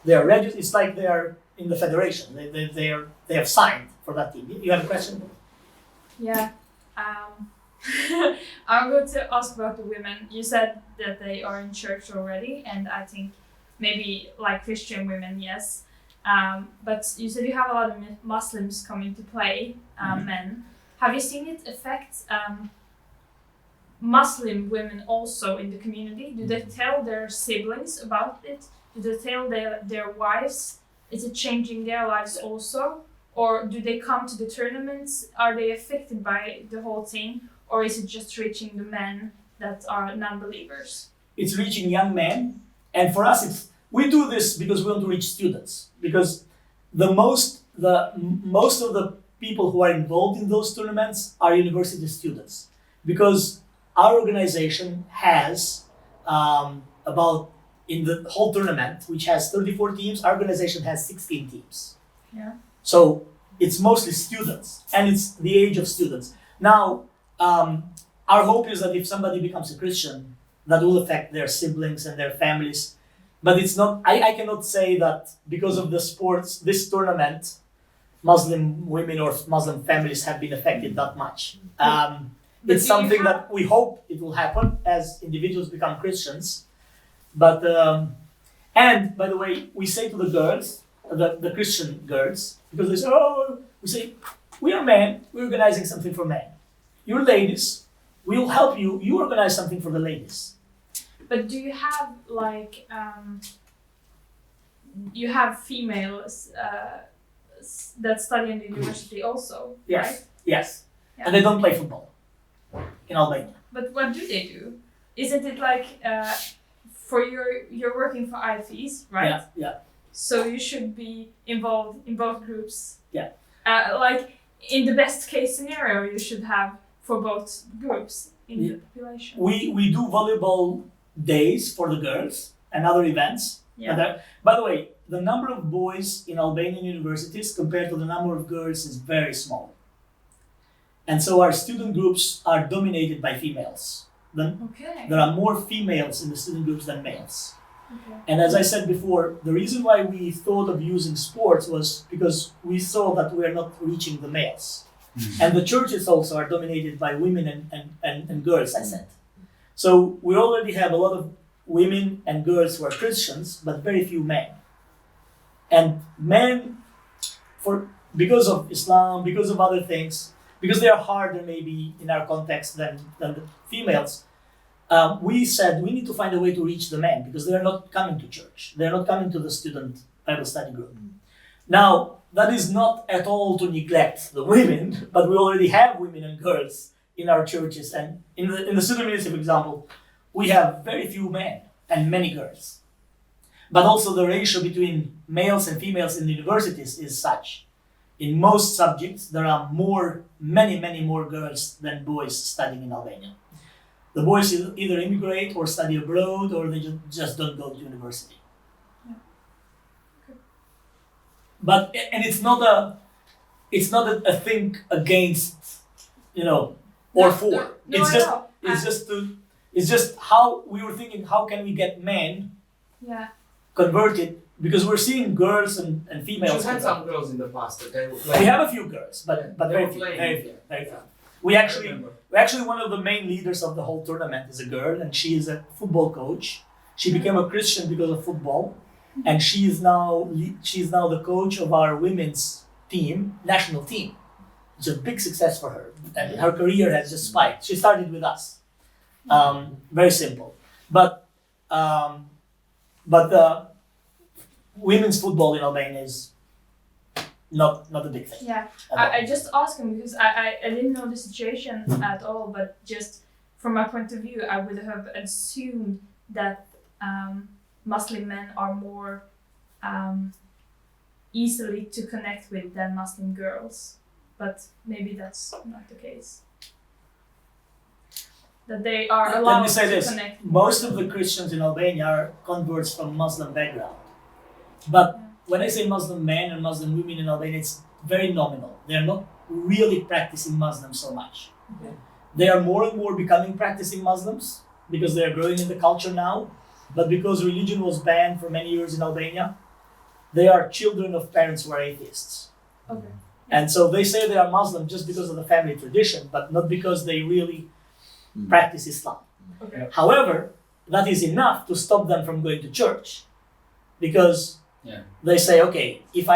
They are registered. It's like they are in the federation. They have signed for that team. You have a question? Yeah. I'm going to ask about the women. You said that they are in church already, and I think maybe like Christian women, yes. but you said you have a lot of Muslims coming to play, men. Have you seen it affect Muslim women also in the community? Do they tell their siblings about it? Do they tell their wives? Is it changing their lives also? Or do they come to the tournaments? Are they affected by the whole thing? Or is it just reaching the men that are non-believers? It's reaching young men. And for us, we do this because we want to reach students. Because most of the people who are involved in those tournaments are university students. Because our organization has in the whole tournament, which has 34 teams, our organization has 16 teams. Yeah. So it's mostly students, and it's the age of students. Now, our hope is that if somebody becomes a Christian, that will affect their siblings and their families. But it's not, I cannot say that because of the sports, this tournament, Muslim women or Muslim families have been affected that much. It's something that we hope it will happen as individuals become Christians. But, and by the way, we say to the girls, the Christian girls, because they say, we are men, we're organizing something for men. You're ladies, we'll help you, you organize something for the ladies. But do you have you have females that study in the university also, Yes, right? yes. Yeah. And they don't play football in Albania. But what do they do? Isn't it like for you're working for IFEs, right? Yeah. So you should be involved in both groups. Yeah. Like in the best case scenario, you should have for both groups in the population. We do volleyball days for the girls and other events. Yeah. By the way, the number of boys in Albanian universities compared to the number of girls is very small. And so our student groups are dominated by females. Okay. There are more females in the student groups than males. Okay. And as I said before, the reason why we thought of using sports was because we saw that we are not reaching the males. And the churches also are dominated by women and girls, I said. So we already have a lot of women and girls who are Christians, but very few men. And men, because of Islam, because of other things, because they are harder maybe in our context than the females, we said we need to find a way to reach the men because they are not coming to church. They are not coming to the student Bible study group. Now, that is not at all to neglect the women, but we already have women and girls in our churches. And in the student ministry, for example, we have very few men and many girls. But also the ratio between males and females in the universities is such. In most subjects, there are many more girls than boys studying in Albania. The boys either immigrate or study abroad, or they just don't go to university. Yeah. Okay. But it's not a thing against, or for. It's just how we were thinking. How can we get men converted? Because we're seeing girls and females. We've had some girls in the past that they were We playing. have a few girls, but They very were few, playing. very few. Yeah. We I actually remember. one of the main leaders of the whole tournament is a girl, and she is a football coach. She became a Christian because of football, and she is now the coach of our women's team, national team. It's a big success for her, and her career has just spiked. She started with us. Very simple, but women's football in Albania is not a big thing. Yeah, I just asked him because I didn't know the situation at all, but just from my point of view, I would have assumed that Muslim men are more easily to connect with than Muslim girls, but maybe that's not the case. That they are Let allowed me say to this. connect. Most of the Christians in Albania are converts from Muslim background. But when I say Muslim men and Muslim women in Albania, it's very nominal. They are not really practicing Muslim so much. Okay. They are more and more becoming practicing Muslims because they are growing in the culture now. But because religion was banned for many years in Albania, they are children of parents who are atheists. Okay. And so they say they are Muslim just because of the family tradition, but not because they really practice Islam. Okay. However, that is enough to stop them from going to church, because Yeah. They say, okay, if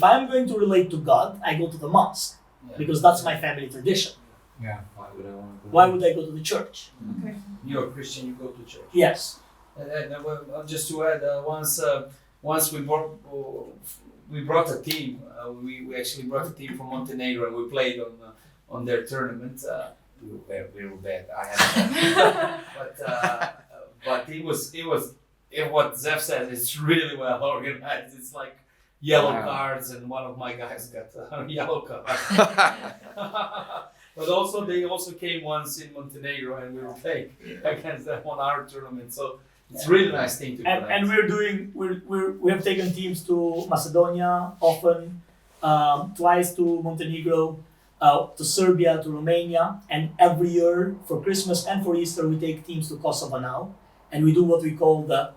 I'm going to relate to God, I go to the mosque because that's my family tradition. Yeah. Why would I want to go? Why would I go to the church? Okay. You're a Christian, you go to church. Yes. And well, just to add, once we brought a team. We actually brought a team from Montenegro and we played on their tournament. We were bad. I had but it was what Zef says. It's really well organized. It's like yellow cards, and one of my guys got a yellow card. But also they came once in Montenegro and we were playing against them on our tournament. So it's a really nice thing to connect. And we have taken teams to Macedonia often, twice to Montenegro, to Serbia, to Romania, and every year for Christmas and for Easter we take teams to Kosovo now, and we do what we call the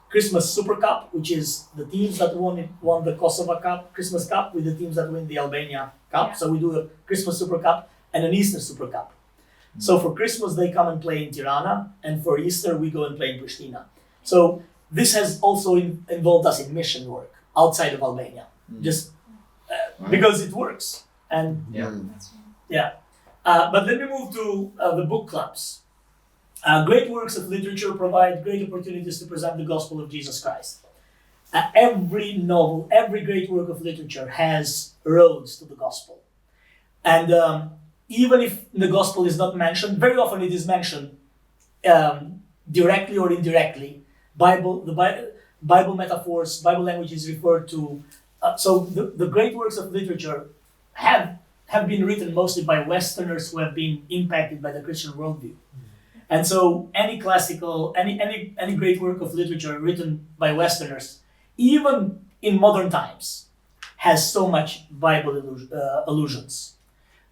Christmas Super Cup, which is the teams that won the Kosovo Cup, Christmas Cup, with the teams that win the Albania Cup. Yeah. So we do a Christmas Super Cup and an Easter Super Cup. So for Christmas they come and play in Tirana, and for Easter we go and play in Pristina. So this has also involved us in mission work outside of Albania, just because it works. And but let me move to the book clubs. Great works of literature provide great opportunities to present the gospel of Jesus Christ. Every novel, every great work of literature has roads to the gospel. And even if the gospel is not mentioned, very often it is mentioned directly or indirectly. Bible metaphors, Bible language is referred to. So the great works of literature have been written mostly by Westerners who have been impacted by the Christian worldview. And so any great work of literature written by Westerners, even in modern times, has so much Bible allusions.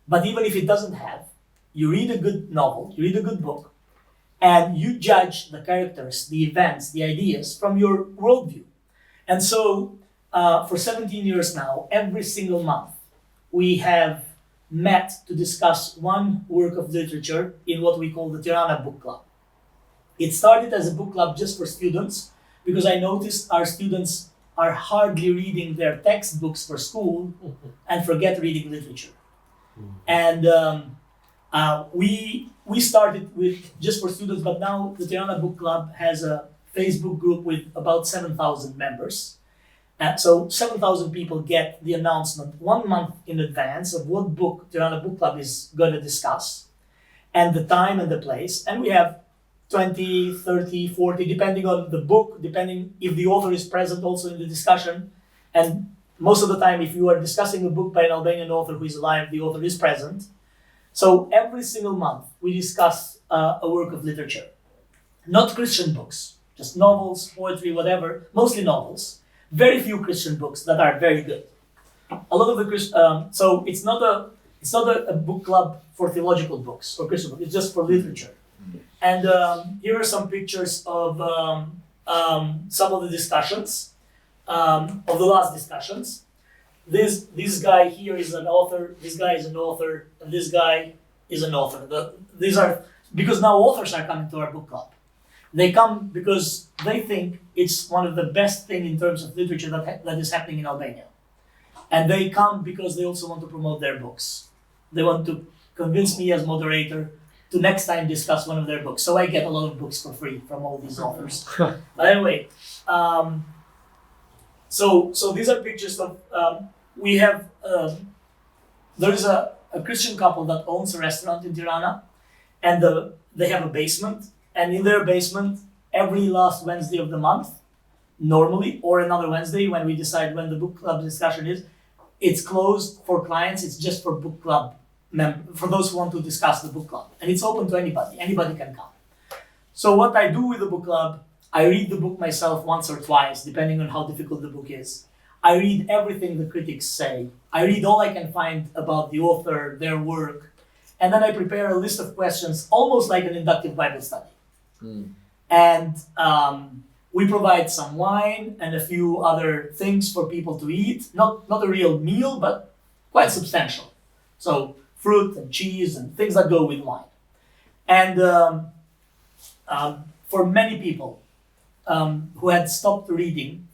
But even if it doesn't have, you read a good novel, you read a good book, and you judge the characters, the events, the ideas from your worldview. And so for 17 years now, every single month, we have met to discuss one work of literature in what we call the Tirana Book Club. It started as a book club just for students, because I noticed our students are hardly reading their textbooks for school and forget reading literature. And we started with just for students, but now the Tirana Book Club has a Facebook group with about 7,000 members. And so 7,000 people get the announcement 1 month in advance of what book Tirana Book Club is going to discuss, and the time and the place. And we have 20, 30, 40, depending on the book, depending if the author is present also in the discussion. And most of the time, if you are discussing a book by an Albanian author who is alive, the author is present. So every single month, we discuss a work of literature. Not Christian books, just novels, poetry, whatever, mostly novels. Very few Christian books that are very good. A lot of the so it's not a book club for theological books or Christian books. It's just for literature. And here are some pictures of some of the discussions, of the last discussions. This guy here is an author. This guy is an author, and this guy is an author. These are because now authors are coming to our book club. They come because they think it's one of the best things in terms of literature that is happening in Albania. And they come because they also want to promote their books. They want to convince me as moderator to next time discuss one of their books. So I get a lot of books for free from all these authors. But anyway, so these are pictures of, we have, there is a Christian couple that owns a restaurant in Tirana, and they have a basement. And in their basement, every last Wednesday of the month, normally, or another Wednesday when we decide when the book club discussion is, it's closed for clients. It's just for book club for those who want to discuss the book club. And it's open to anybody. Anybody can come. So what I do with the book club, I read the book myself once or twice, depending on how difficult the book is. I read everything the critics say. I read all I can find about the author, their work, and then I prepare a list of questions, almost like an inductive Bible study. And we provide some wine and a few other things for people to eat. Not a real meal, but quite substantial. So fruit and cheese and things that go with wine. And for many people, who had stopped reading,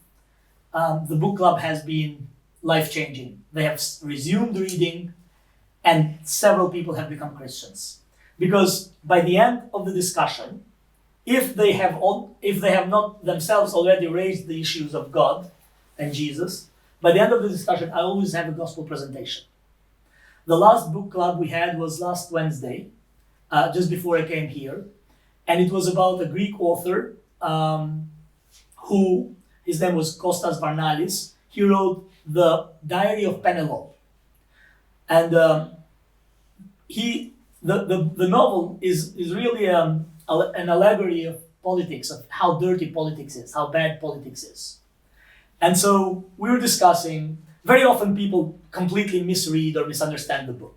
the book club has been life-changing. They have resumed reading, and several people have become Christians. Because by the end of the discussion, if they have not themselves already raised the issues of God and Jesus, by the end of the discussion, I always have a gospel presentation. The last book club we had was last Wednesday, just before I came here, and it was about a Greek author who, his name was Kostas Varnalis. He wrote the Diary of Penelope, and the novel is really an allegory of politics, of how dirty politics is, how bad politics is. And so we were discussing, very often people completely misread or misunderstand the book.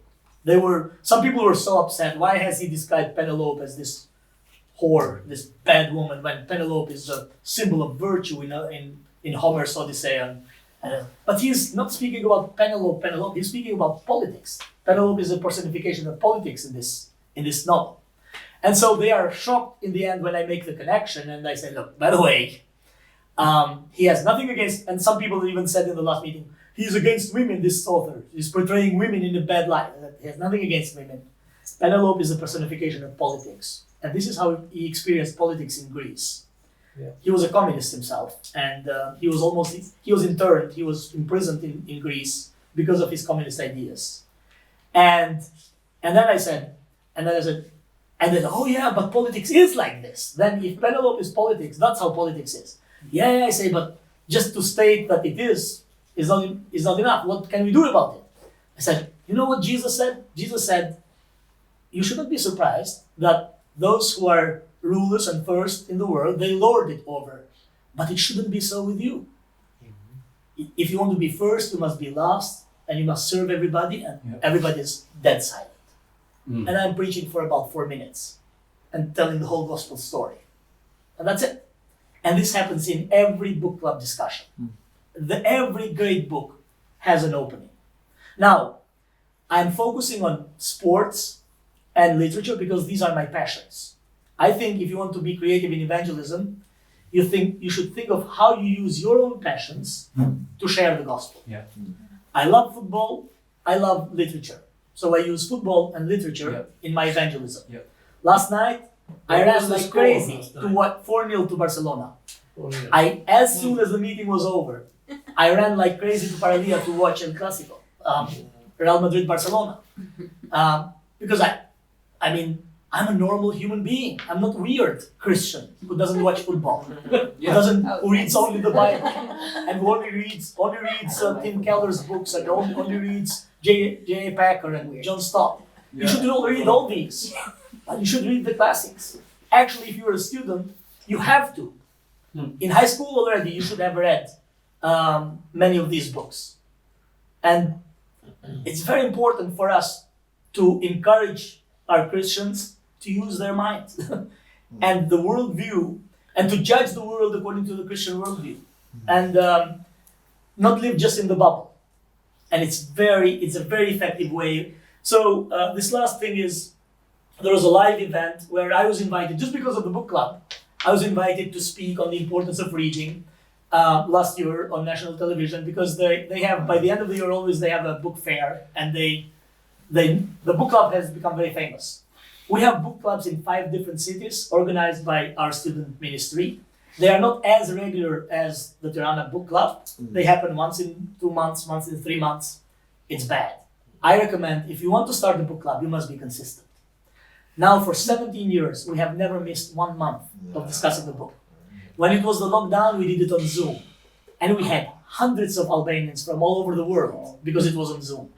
Some people were so upset, why has he described Penelope as this whore, this bad woman, when Penelope is a symbol of virtue in Homer's Odyssey. But he's not speaking about Penelope, he's speaking about politics. Penelope is a personification of politics in this novel. And so they are shocked in the end when I make the connection, and I say, look, by the way, he has nothing against, and some people even said in the last meeting, he's against women, this author. He's portraying women in a bad light. He has nothing against women. Penelope is a personification of politics. And this is how he experienced politics in Greece. Yeah. He was a communist himself, and he was interned, he was imprisoned in Greece because of his communist ideas. And then I said, oh yeah, but politics is like this. Then if Penelope is politics, that's how politics is. Yeah, I say, but just to state that it is not enough. What can we do about it? I said, you know what Jesus said? Jesus said, you shouldn't be surprised that those who are rulers and first in the world, they lord it over. But it shouldn't be so with you. Mm-hmm. If you want to be first, you must be last, and you must serve everybody, and everybody's dead silent. Mm. And I'm preaching for about 4 minutes and telling the whole gospel story. And that's it. And this happens in every book club discussion. Mm. Every great book has an opening. Now, I'm focusing on sports and literature because these are my passions. I think if you want to be creative in evangelism, you should think of how you use your own passions to share the gospel. Yeah. I love football, I love literature. So I use football and literature in my evangelism. Yeah. Last night, I ran like crazy to what 4-0 to Barcelona. As soon as the meeting was over, I ran like crazy to Paralia to watch El Clásico, Real Madrid Barcelona. Because I'm a normal human being. I'm not weird Christian who doesn't watch football, who reads only the Bible, and who only reads Tim Keller's books, and only reads J.A. Packer and John Stott. Yeah. You should read all these, and you should read the classics. Actually, if you're a student, you have to. In high school already, you should have read many of these books. And it's very important for us to encourage our Christians to use their mind and the worldview, and to judge the world according to the Christian worldview, and not live just in the bubble. And it's a very effective way. So this last thing is, there was a live event where I was invited, just because of the book club, I was invited to speak on the importance of reading last year on national television, because they have, by the end of the year always, they have a book fair, and the book club has become very famous. We have book clubs in 5 different cities organized by our student ministry. They are not as regular as the Tirana book club. They happen once in 2 months, once in 3 months. It's bad. I recommend, if you want to start a book club, you must be consistent. Now, for 17 years, we have never missed 1 month of discussing the book. When it was the lockdown, we did it on Zoom. And we had hundreds of Albanians from all over the world because it was on Zoom.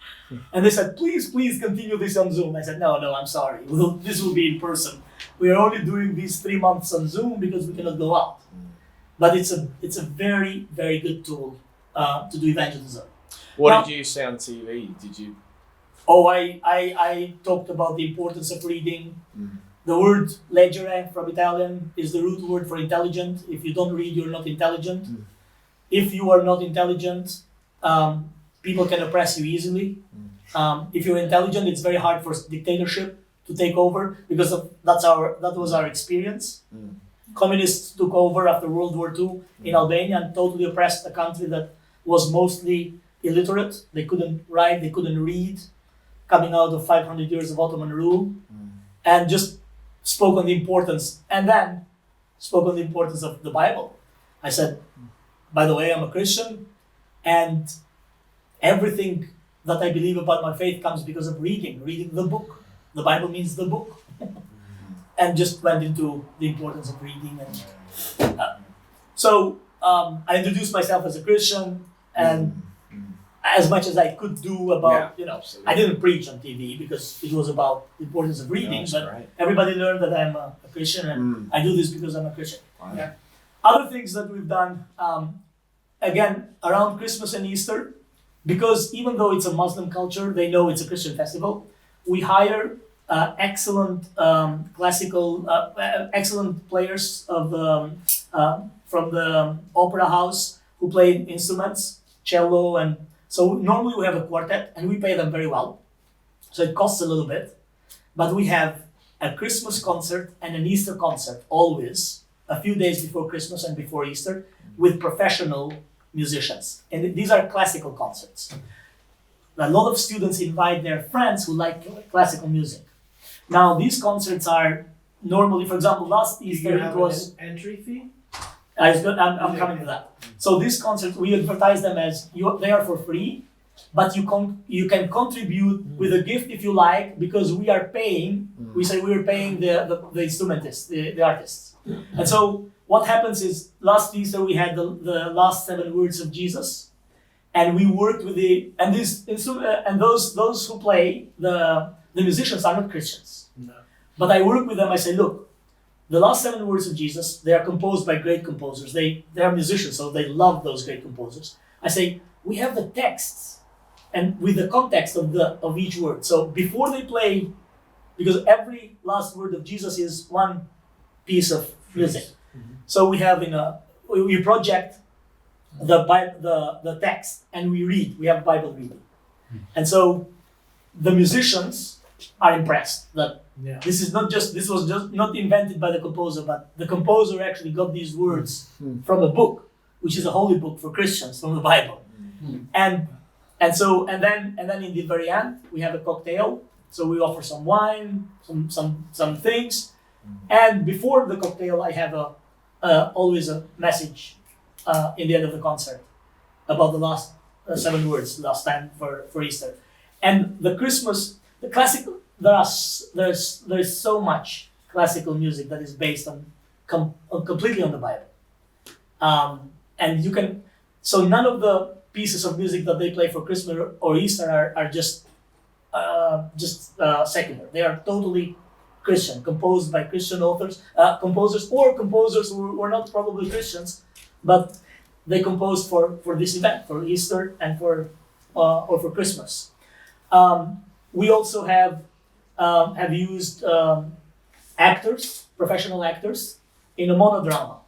And they said, please continue this on Zoom. I said, no, I'm sorry. This will be in person. We are only doing these 3 months on Zoom because we cannot go out. But it's a very, very good tool to do evangelism. What did you say on TV? Did you? Oh, I talked about the importance of reading. The word leggere from Italian is the root word for intelligent. If you don't read, you're not intelligent. If you are not intelligent, people can oppress you easily. If you're intelligent, it's very hard for dictatorship to take over, because that was our experience. communists took over after World War II in Albania and totally oppressed a country that was mostly illiterate. They couldn't write, they couldn't read, coming out of 500 years of Ottoman rule, and just spoke on the importance, and then spoke on the importance of the Bible. I said, by the way, I'm a Christian, and everything that I believe about my faith comes because of reading the book. The Bible means the book. And just went into the importance of reading. And so I introduced myself as a Christian, and as much as I could do about, I didn't preach on TV because it was about the importance of reading, but everybody learned that I'm a Christian, and I do this because I'm a Christian. Yeah. Other things that we've done, again, around Christmas and Easter, because even though it's a Muslim culture, they know it's a Christian festival, we hire excellent excellent players from the opera house who play instruments, cello, and so normally we have a quartet and we pay them very well. So it costs a little bit, but we have a Christmas concert and an Easter concert always, a few days before Christmas and before Easter, with professional musicians. And these are classical concerts. A lot of students invite their friends who like classical music. Now, these concerts are normally, for example, last Easter it was an entry fee. I'm coming to that. So these concerts, we advertise them as they are for free, but you can contribute with a gift if you like, because we are paying. We say we are paying the instrumentists, the artists. And so what happens is last Easter we had the last 7 words of Jesus, and we worked with those who play the musicians are not Christians. No. But I work with them. I say, look, the last 7 words of Jesus, they are composed by great composers. They are musicians, so they love those great composers. I say, we have the texts and with the context of each word. So before they play, because every last word of Jesus is one piece of music. Mm-hmm. So we have we project the text and we read. We have Bible reading. And so the musicians are impressed that this was just not invented by the composer, but the composer actually got these words from a book, which is a holy book for Christians, from the Bible. And then in the very end we have a cocktail. So we offer some wine, some things, and before the cocktail I have always a message in the end of the concert about the last 7 words, last time for Easter. And the classical, there's so much classical music that is based on completely on the Bible, and you can. So none of the pieces of music that they play for Christmas or Easter are just secular. They are totally Christian, composed by Christian composers who were not probably Christians, but they composed for this event, for Easter and or for Christmas. We also have used actors, professional actors, in a monodrama.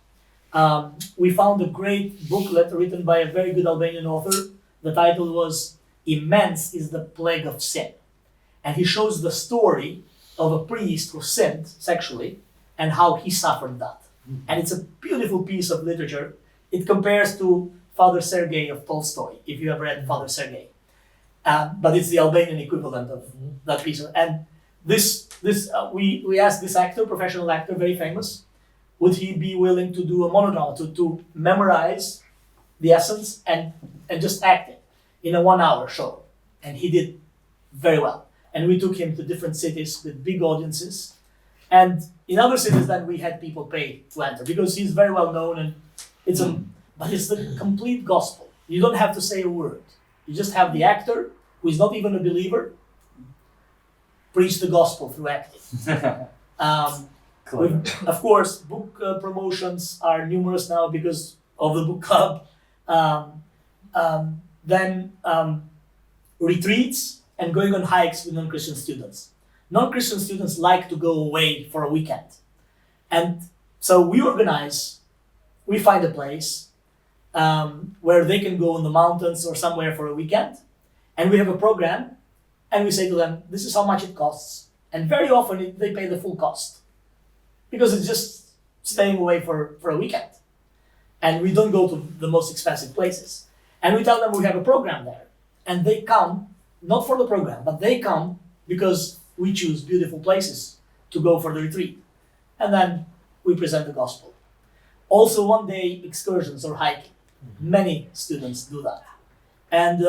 We found a great booklet written by a very good Albanian author. The title was "Immense is the Plague of Sin." And he shows the story of a priest who sinned sexually and how he suffered that. And it's a beautiful piece of literature. It compares to Father Sergei of Tolstoy, if you have read Father Sergei. But it's the Albanian equivalent of that piece. And we asked this actor, professional actor, very famous, would he be willing to do a monodrama, to memorize the essence and just act it in a 1-hour show. And he did very well. And we took him to different cities with big audiences. And in other cities then we had people pay to enter because he's very well known, and but it's the complete gospel. You don't have to say a word. You just have the actor, who is not even a believer, preach the gospel through acting. Of course, book promotions are numerous now because of the book club. Then retreats and going on hikes with non-Christian students. Non-Christian students like to go away for a weekend. And so we find a place where they can go in the mountains or somewhere for a weekend. And we have a program, and we say to them, this is how much it costs. And very often they pay the full cost. Because it's just staying away for a weekend. And we don't go to the most expensive places. And we tell them we have a program there. And they come, not for the program, but they come because we choose beautiful places to go for the retreat. And then we present the gospel. Also, one-day excursions or hiking. Many students do that. And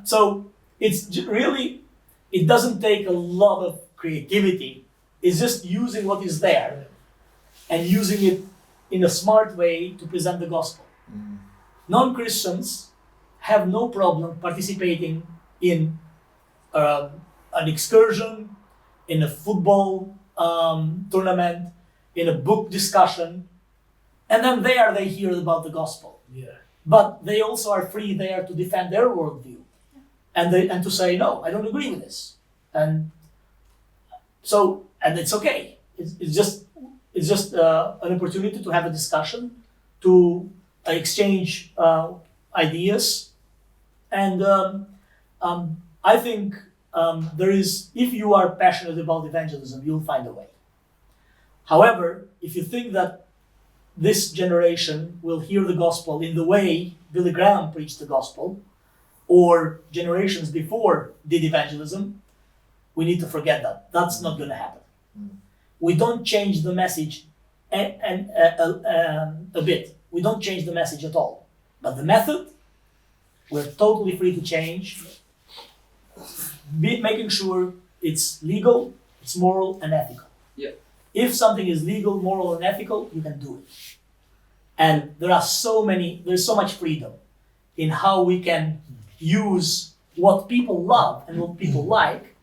so really, it doesn't take a lot of creativity. It's just using what is there and using it in a smart way to present the gospel. Non-Christians have no problem participating in an excursion, in a football tournament, in a book discussion, and then there they hear about the gospel. Yeah. But they also are free there to defend their worldview, and to say, no, I don't agree with this, and it's okay. It's just an opportunity to have a discussion, to exchange ideas, and I think if you are passionate about evangelism, you'll find a way. However, if you think that this generation will hear the gospel in the way Billy Graham preached the gospel, or generations before did evangelism, we need to forget that. That's not going to happen. We don't change the message a bit. We don't change the message at all. But the method, we're totally free to change, making sure it's legal, it's moral, and ethical. Yeah. If something is legal, moral, and ethical, you can do it. And there's so much freedom in how we can use what people love and what people like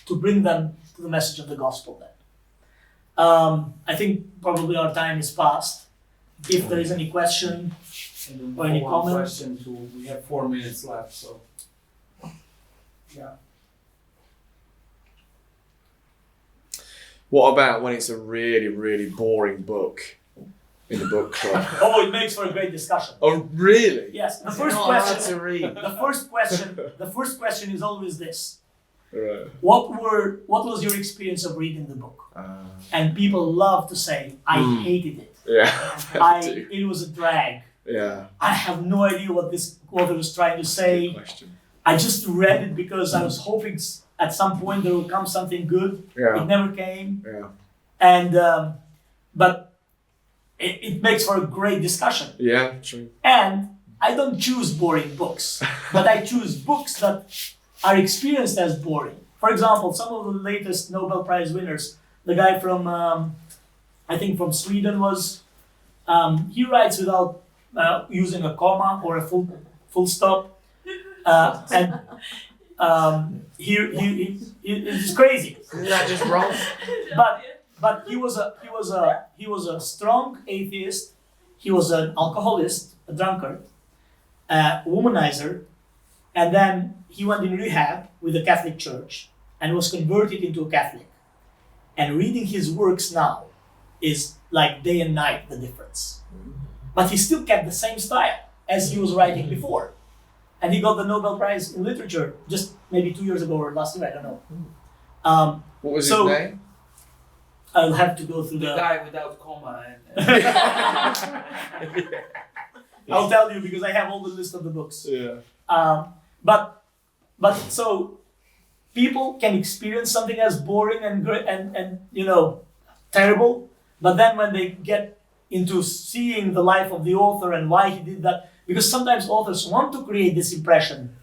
to bring them to the message of the gospel then. I think probably our time is past. If there is any question or any comment. We have 4 minutes left, so. Yeah. What about when it's a really, really boring book in the book club? Oh, it makes for a great discussion. Oh, really? Yes. The It's first not hard question. to read. The first question is always this: Right. What was your experience of reading the book? And people love to say, "I hated it. Yeah. It was a drag. Yeah. I have no idea what this author was trying to say. Good question. I just read it because I was hoping at some point there will come something good. Yeah. It never came. Yeah. And but it makes for a great discussion. Yeah. True. And I don't choose boring books, but I choose books that are experienced as boring. For example, some of the latest Nobel Prize winners, the guy from, I think from Sweden was, he writes without using a comma or a full stop. And it's crazy. Isn't that just wrong? But he was a strong atheist. He was an alcoholist, a drunkard, a womanizer, and then he went in rehab with the Catholic Church and was converted into a Catholic. And reading his works now is like day and night the difference. But he still kept the same style as he was writing before. And he got the Nobel Prize in Literature just maybe 2 years ago or last year, I don't know. What was so- his name? I'll have to go through The the... guy without comma and I'll tell you because I have all the list of the books. Yeah. But so people can experience something as boring and terrible, but then when they get into seeing the life of the author and why he did that, because sometimes authors want to create this impression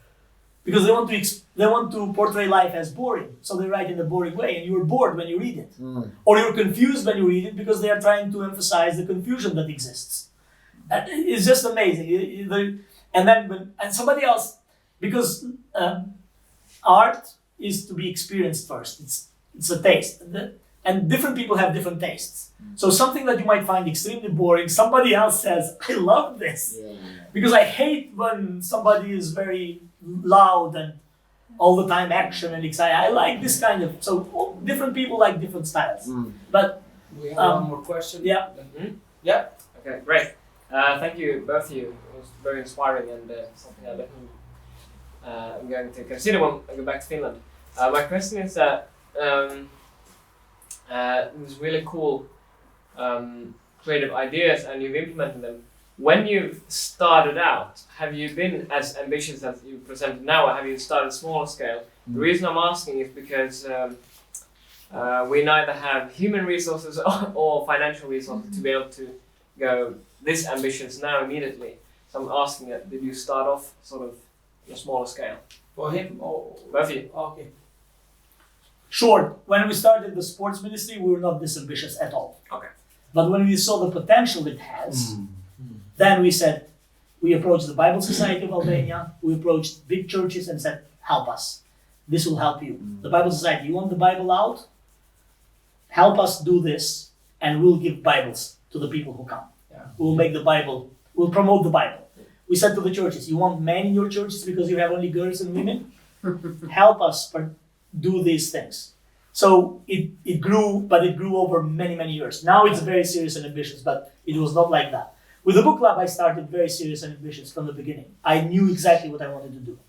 because they want to portray life as boring, so they write in a boring way, and you're bored when you read it, or you're confused when you read it because they are trying to emphasize the confusion that exists. And it's just amazing. And then somebody else, because art is to be experienced first. It's a taste, and different people have different tastes. So something that you might find extremely boring, somebody else says, "I love this," because I hate when somebody is very loud and all the time action and excited. I like this kind of. So different people like different styles. But we have one more question. yeah. Yeah. Okay, great. Thank you, both of you. It was very inspiring and something I definitely am going to consider when I go back to Finland. My question is that it was really cool creative ideas and you've implemented them. When you've started out, have you been as ambitious as you presented now, or have you started smaller scale? The reason I'm asking is because we neither have human resources or financial resources to be able to go this ambitious now immediately. So I'm asking that, did you start off sort of on a smaller scale? For him or Both of you? okay. Sure, when we started the sports ministry, we were not this ambitious at all. Okay. But when we saw the potential it has, then we said, we approached the Bible Society of Albania, we approached big churches and said, help us. This will help you. The Bible Society, you want the Bible out? Help us do this, and we'll give Bibles to the people who come. Yeah. We'll make the Bible, we'll promote the Bible. We said to the churches, you want men in your churches because you have only girls and women? Help us do these things. So it grew, but it grew over many, many years. Now it's very serious and ambitious, but it was not like that. With the book club, I started very serious and ambitious from the beginning. I knew exactly what I wanted to do.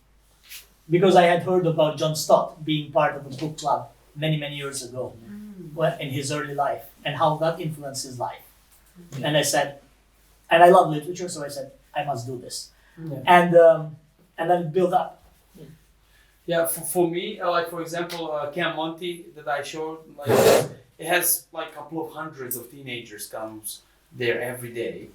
Because I had heard about John Stott being part of the book club many, many years ago in his early life, and how that influenced his life. And I said, and I love literature, so I said, I must do this. And then it built up. Yeah, for me, like for example, Camp Monty that I showed, like it has like a couple of hundreds of teenagers comes there every day.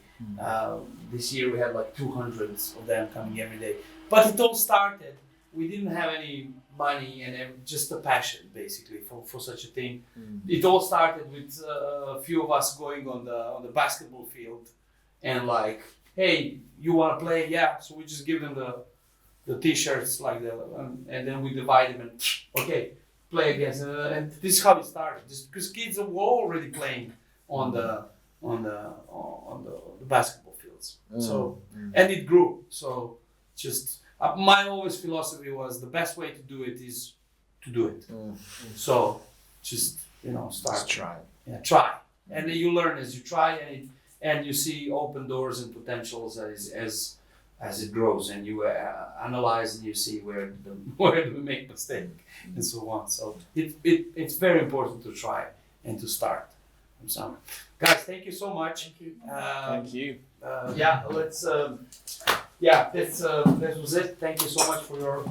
This year we had like 200 of them coming every day. But it all started, we didn't have any money and just a passion basically for such a thing. It all started with a few of us going on the basketball field and like, hey, you want to play? Yeah. So we just give them the t-shirts like and then we divide them and okay, play against and this is how it started. Just because kids were already playing on the basketball fields. So and it grew. So just my always philosophy was the best way to do it is to do it. So just start. Just try. Yeah, try, and then you learn as you try, and you see open doors and potentials as it grows, and you analyze and you see where do we make mistake and so on. So it's very important to try and to start. So, guys, thank you so much. Thank you. Let's. This was it. Thank you so much for your